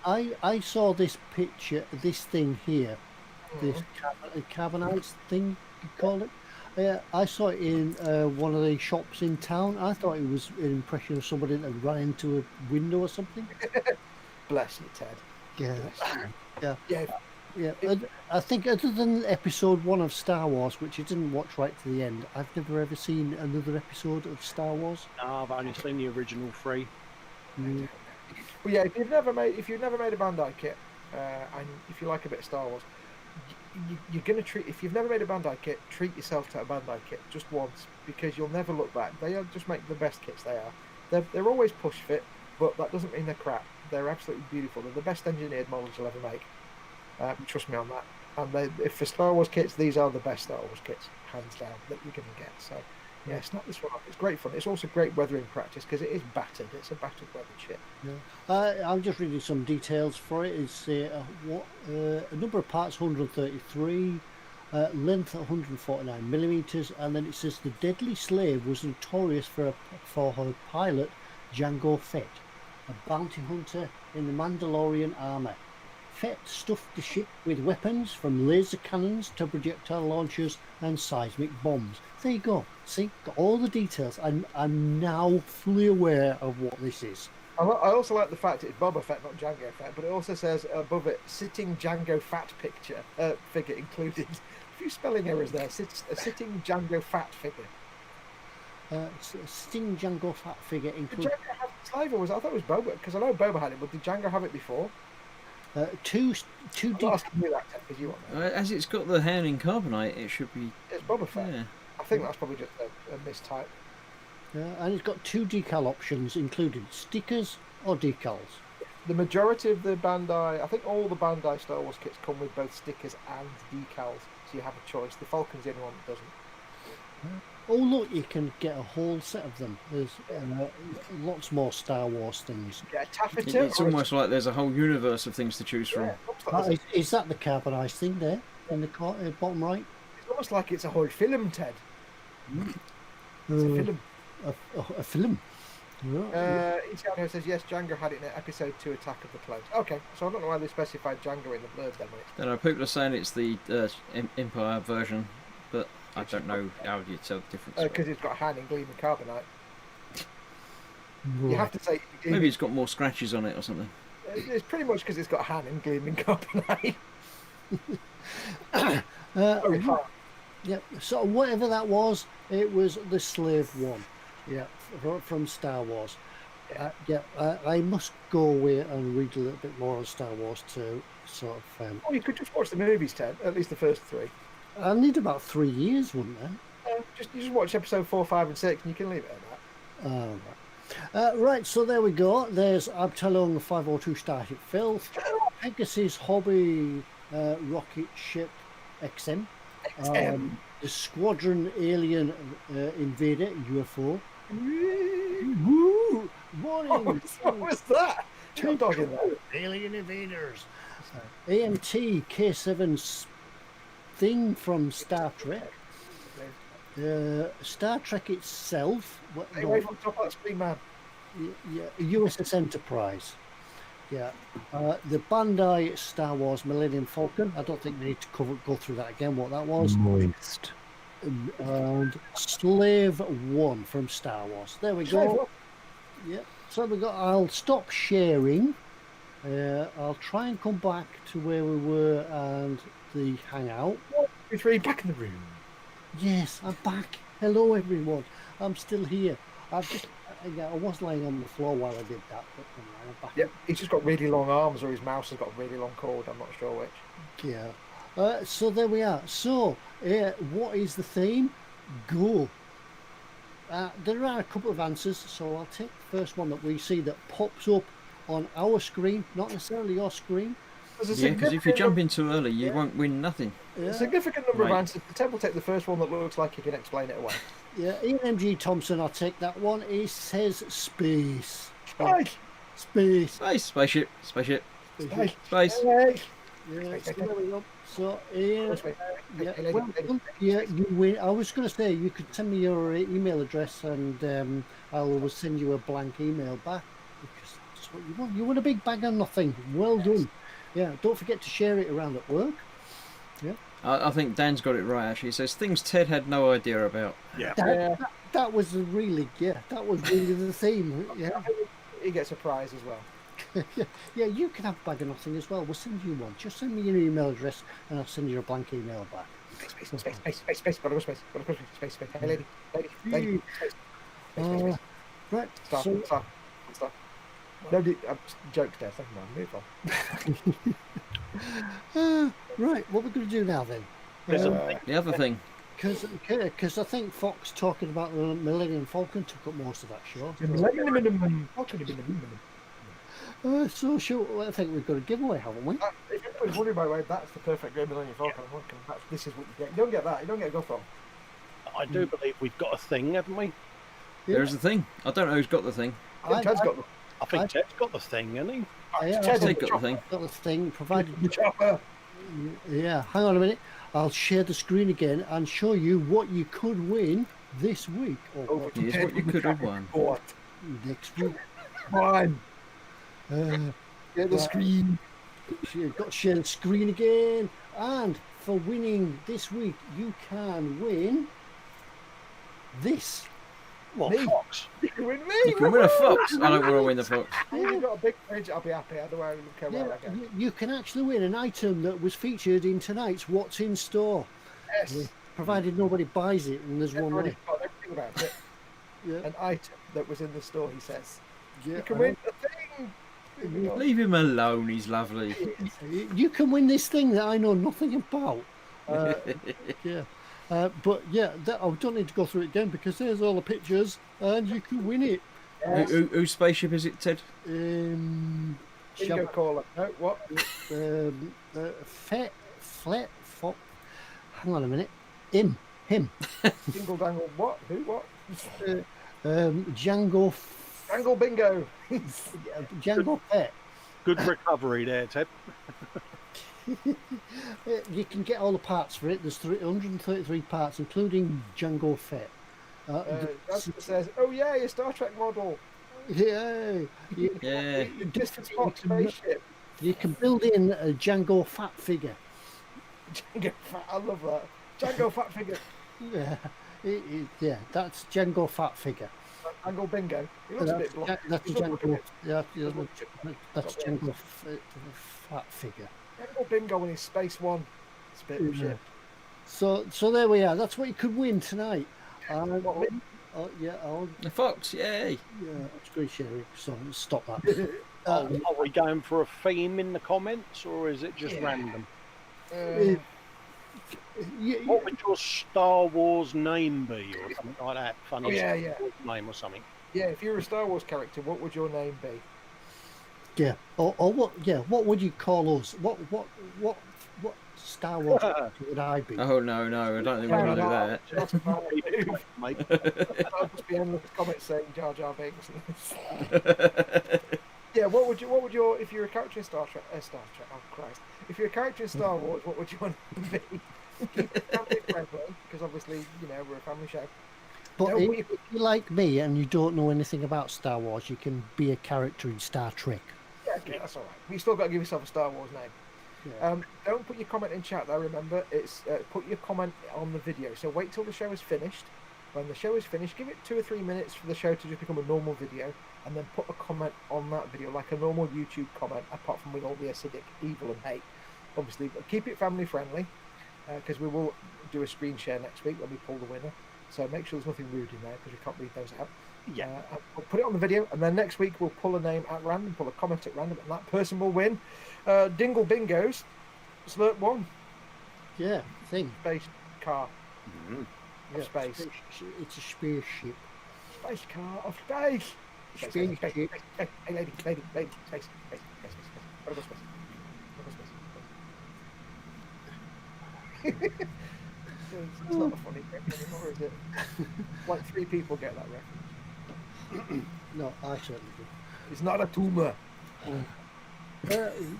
I saw this picture, this thing here, this carbonite thing, you call it. I saw it in one of the shops in town. I thought it was an impression of somebody that ran into a window or something. Bless you, Ted. Yeah. I think other than episode 1 of Star Wars, which I didn't watch right to the end, I've never ever seen another episode of Star Wars. No, I've only seen the original 3. Well, yeah, if you've never made a Bandai kit, and if you like a bit of Star Wars, you're gonna if you've never made a Bandai kit, treat yourself to a Bandai kit just once, because you'll never look back. They just make the best kits they are. They're always push fit, but that doesn't mean they're crap. They're absolutely beautiful. They're the best engineered models you'll ever make. Trust me on that. And if for Star Wars kits, these are the best Star Wars kits, hands down, that you're going to get. So, yeah, it's not this one off. It's great fun. It's also great weathering practice because it is battered. It's a battered weathered ship. Yeah. I'm just reading some details for it. It's a number of parts 133, length 149 millimeters, and then it says the Deadly Slave was notorious for her pilot Jango Fett, a bounty hunter in the Mandalorian armor. Fett stuffed the ship with weapons from laser cannons to projectile launchers and seismic bombs. There you go. See, got all the details. I'm now fully aware of what this is. I also like the fact it's Boba Fett, not Jango Fett, but it also says above it, sitting Jango Fat figure included. A few spelling errors there. A sitting Jango Fat figure. Sitting Jango Fat figure included. Did Jango have the slave, or I thought it was Boba, because I know Boba had it, but did Jango have it before? Two I'm not asking you that, because you want that. As it's got the hand in carbonite, it should be. It's Boba Fett. Yeah. I think that's probably just a mistype. And it's got 2 decal options included, stickers or decals. The majority of the Bandai, I think all the Bandai Star Wars kits come with both stickers and decals, so you have a choice. The Falcon's the only one that doesn't. Oh look, you can get a whole set of them. There's lots more Star Wars things. Yeah, taffeta. It's almost like there's a whole universe of things to choose from. Yeah, Is that the carbonized thing there in the bottom right? it's almost like it's a whole film, Ted. It's a film. A film. Etiano says yes, Django had it in episode 2, Attack of the Clones. Okay, so I don't know why they specified Django in the blurb then. Don't know, people are saying it's the Empire version, but I don't know how you tell the difference. Because it's got Han in gleaming carbonite. You have to say... Maybe it's got more scratches on it or something. It's pretty much because it's got Han in gleaming carbonite. Yep. So whatever that was, it was the Slave One. Yeah, from Star Wars. I must go away and read a little bit more on Star Wars to sort of. You could just watch the movies, Ted. At least the first 3. I need about 3 years, wouldn't I? You just watch episode 4, 5, and 6, and you can leave it at that. Right, so there we go. There's Abtalung 502 Starship Filth, Pegasus Hobby Rocket Ship XM. The Squadron Alien Invader UFO. Woo! Warning! What was that? Two dog in there. Alien Invaders. AMT K7 thing from Star Trek. Star Trek itself. Hey, wait on top of that screen, man. Uss Enterprise. Yeah, the Bandai Star Wars Millennium Falcon. I don't think we need to go through that again. What that was. Moist. And Slave One from Star Wars. There we go. Yeah. So we got. I'll stop sharing. I'll try and come back to where we were and the Hangout. 1, 2, 3, back in the room. Yes, I'm back. Hello, everyone. I'm still here. I was laying on the floor while I did that, but I'm back. Yep, he's just got really long arms, or his mouse has got a really long cord. I'm not sure which. Yeah. So there we are. So, what is the theme? Go. There are a couple of answers, so I'll take the first one that we see that pops up on our screen, not necessarily your screen. Yeah, because if you jump in too early, you won't win nothing. A significant number of answers. The Ted will take the first one that looks like he can explain it away. Yeah, Ian M.G. Thompson, I'll take that one. He says space. Space. Spaceship. Space. Yeah, so there we go. So, you win. I was going to say, you could send me your email address and I will send you a blank email back. Because that's what you want. You want a big bag of nothing. Well done. Yeah, don't forget to share it around at work. Yeah. I think Dan's got it right, actually. He says things Ted had no idea about. Yeah. That was really the theme. Yeah. He gets a prize as well. Yeah, you can have a bag of nothing as well. We'll send you one. Just send me your email address and I'll send you a blank email back. Space. Gotta go space. Hey, lady. Space. Right. Stop. Nobody. Jokes there. Second one. Move on. Right. What we're going to do now then? The other thing. Because I think Foxx talking about the Millennium Falcon took up most of that show. So I think we've got a giveaway, haven't we? If anybody's wondering, by the way, that's the perfect Great Millennium Falcon. This is what you get. You don't get that. You don't get a go from. I do believe we've got a thing, haven't we? Yeah. There's a thing. I don't know who's got the thing. I think Ted's got the thing, hasn't he? Ted's got the thing. Got the thing, provided the chopper. Yeah, hang on a minute. I'll share the screen again and show you what you could win this week. Here's what you could have won. Next week. Fine. Get the screen. You've got to share the screen again. And for winning this week, you can win this. What, Foxx? You can win me. You can win a Foxx. I don't want to win the Foxx. If you've got a big fridge, I'll be happy. Otherwise, I don't care where I go. You can actually win an item that was featured in tonight's What's in Store. Yes. Provided nobody buys it and there's one left. Everything about it. An item that was in the store, he says. Yeah, you can win the thing. Leave him alone, he's lovely. You can win this thing that I know nothing about. Yeah. But yeah, I don't need to go through it again because there's all the pictures and you can win it. Yes. Whose spaceship is it, Ted? Bingo caller. No, what? Hang on a minute. Him. Jingle dangle. What? Who? What? Django. Dangle bingo. Django Fett. Good recovery there, Ted. You can get all the parts for it. There's 333 parts, including Django Fett. That says, "Oh yeah, your Star Trek model." Yeah. Yeah. Distance Fox spaceship. You can build in a Django Fat figure. Django Fat, I love that. Django Fat figure. Yeah, yeah, that's Django Fat figure. Django Bingo. He looks a bit blocked. That's Django. That's Django Fat figure. Django Bingo in his Space One spaceship. So there we are. That's what you could win tonight. The Foxx, yay! Yeah, screen sharing. So stop that. Are we going for a theme in the comments, or is it just random? What would your Star Wars name be, or something like that? Funny Star Wars name or something. Yeah, if you're a Star Wars character, what would your name be? Yeah, or what? Yeah, what would you call us? What Star Wars character would I be? Oh no, I don't think we're going to do that. That's a bad move. I'll just be endless comments saying Jar Jar Binks. Yeah, what would your if you're a character in Star Trek? Oh Christ! If you're a character in Star Wars, what would your name be? Keep it family friendly, because obviously we're a family show. But if you're like me and you don't know anything about Star Wars, you can be a character in Star Trek. Yeah, okay, that's all right. But you still got to give yourself a Star Wars name. Yeah. Don't put your comment in chat though. Remember, it's put your comment on the video. So wait till the show is finished. When the show is finished, give it 2 or 3 minutes for the show to just become a normal video, and then put a comment on that video like a normal YouTube comment, apart from with all the acidic evil and hate. Obviously, but keep it family friendly, because we will do a screen share next week when we pull the winner. So make sure there's nothing rude in there, because we can't read those out. Yeah, we'll put it on the video, and then next week we'll pull a name at random, pull a comment at random, and that person will win Dingle Bingo's Slurp 1. Yeah, thing. Space car. Mm-hmm. Yeah, space. It's a spaceship. Space car of space. Spaceship. Hey, lady, space. Gotta go space. It's not a funny thing anymore, is it? Like 3 people get that reference. No, I certainly do. It's not a tumour.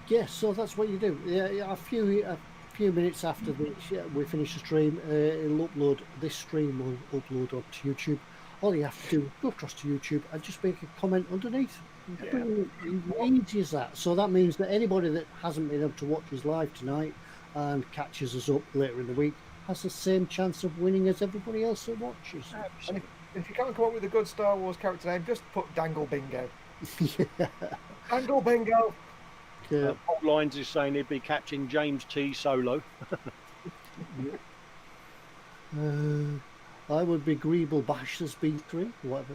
Yes, so that's what you do. Yeah, a few minutes after we finish the stream, it'll upload. This stream will upload onto YouTube. All you have to do is go across to YouTube and just make a comment underneath. Yeah. Easy as that. So that means that anybody that hasn't been able to watch us live tonight and catches us up later in the week has the same chance of winning as everybody else that watches. And if you can't come up with a good Star Wars character name, just put Dangle Bingo. Yeah. Dangle Bingo! Yeah. Paul Lines is saying he'd be catching James T. Solo. I would be Greeble Bash as B3, whatever.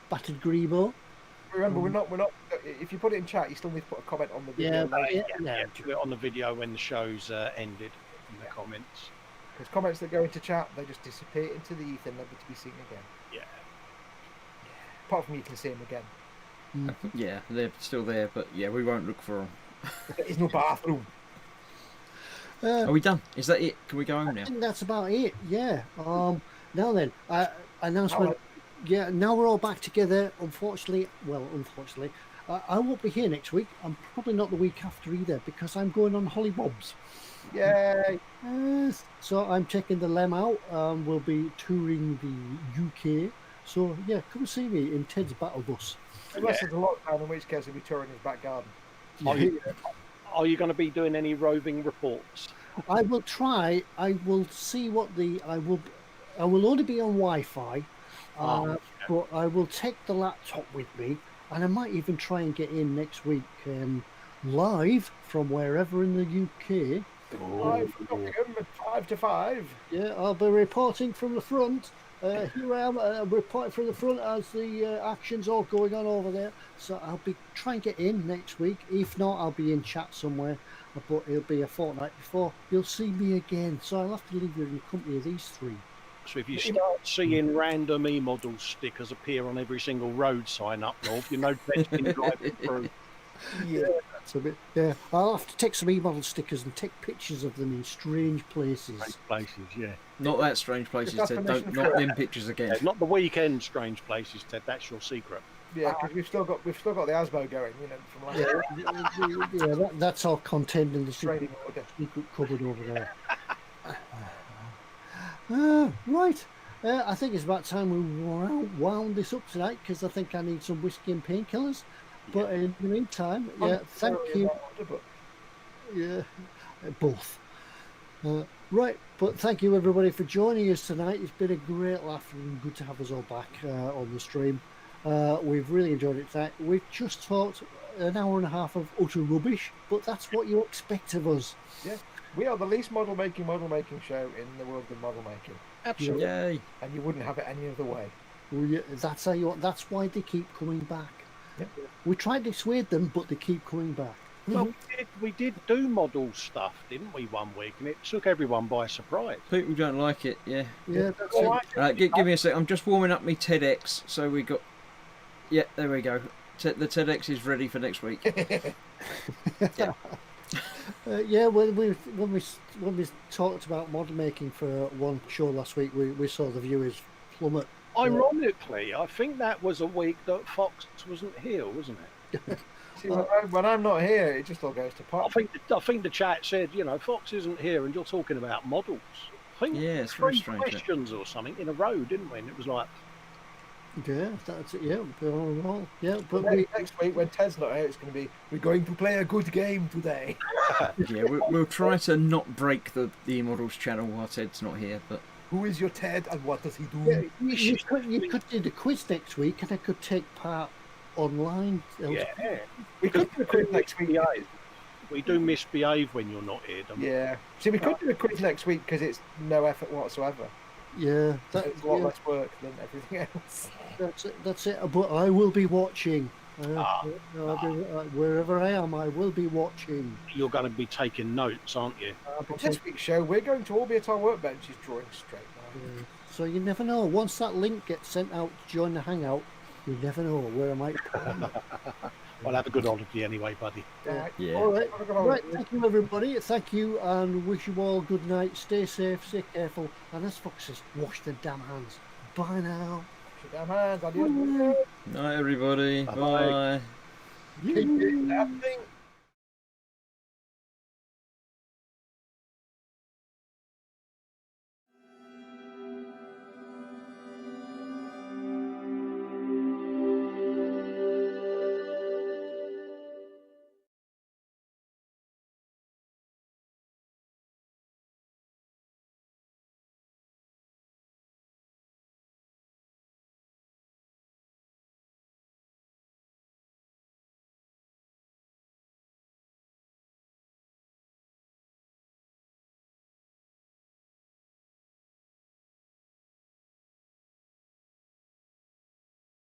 Battered Greebo. Remember, we're not. If you put it in chat, you still need to put a comment on the video. Yeah, put it on the video when the show's ended in the comments. Because comments that go into chat, they just disappear into the ether, never to be seen again. Yeah. Apart from you can see them again. Yeah, they're still there, but yeah, we won't look for them. There's no bathroom. Are we done? Is that it? Can we go home now? I think that's about it. Yeah. Now then, announcement. Yeah. Now we're all back together. Unfortunately, I won't be here next week. I'm probably not the week after either because I'm going on Hollybobs. Yay! So I'm taking the Lem out. We'll be touring the UK. So yeah, come see me in Ted's Battle Bus. Unless there's a lockdown, in which case we'll be touring his back garden. Are you going to be doing any roving reports? I will try. I will see what I will only be on Wi-Fi, but I will take the laptop with me, and I might even try and get in next week live from wherever in the UK. Live from Nottingham at 5 to 5. Yeah, I'll be reporting from the front. Here I am, reporting from the front as the action's all going on over there. So I'll be trying to get in next week. If not, I'll be in chat somewhere. But it'll be a fortnight before you'll see me again. So I'll have to leave you in the company of these 3. So if you start seeing random eModels stickers appear on every single road sign up north, you know Ted's been driving through. Yeah, that's a bit. Yeah, I'll have to take some eModel stickers and take pictures of them in strange places. Strange places, yeah. Not that strange places, Ted. Not them pictures again. Yeah, not the weekend strange places, Ted. That's your secret. Yeah, because we've still got the Asbo going, from last year. Yeah, that's all contained in the secret cupboard over there. Right. I think it's about time we wound this up tonight because I think I need some whiskey and painkillers. But in the meantime, thank you. Yeah, both. Right, but thank you everybody for joining us tonight. It's been a great laugh and good to have us all back on the stream. We've really enjoyed it tonight. We've just talked an hour and a half of utter rubbish, but that's what you expect of us. Yeah, we are the least model making show in the world of model making. Absolutely. Yay. And you wouldn't have it any other way. Well, yeah, that's how you. That's why they keep coming back. Yep. We tried to dissuade them, but they keep coming back. Well, we did do model stuff, didn't we, one week, and it took everyone by surprise. People don't like it, yeah. Yeah, that's All it. right. Give me a sec. I'm just warming up my TEDx. So we got... Yeah, there we go. The TEDx is ready for next week. Yeah, when we talked about model making for one show last week, we saw the viewers plummet. Ironically, I think that was a week that Foxx wasn't here, wasn't it? See, when I'm not here, it just all goes to pot. I think the chat said, Foxx isn't here, and you're talking about models. I think Yeah, it's very 3 strange. questions or something in a row, didn't we? And it was like, Yeah, that's it. Yeah, we're on a roll. Yeah, but Next week, when Ted's not here, it's going to be, we're going to play a good game today. Yeah, we'll try to not break the eModels channel while Ted's not here, but... Who is your Ted and what does he do? yeah, you could do the quiz next week, and I could take part online. yeah. We could do a quiz next week. We do misbehave when you're not here, don't we? Yeah. See, we could do a quiz next week because it's no effort whatsoever. Yeah, It's a lot less work than everything else. that's it. But I will be watching. Ah. Wherever I am, I will be watching. You're going to be taking notes, aren't you? This week's show, we're going to all be at our workbenches drawing straight lines. So you never know. Once that link gets sent out to join the Hangout, you never know where I might put it. Well, have a good holiday anyway, buddy. Yeah. All right. Right. Thank you, everybody. Thank you, and wish you all good night. Stay safe, stay careful, and as Fox says, wash the damn hands. Bye now. Wash your damn hands. Adios. Night, everybody. Bye-bye. Bye. Keep it happening.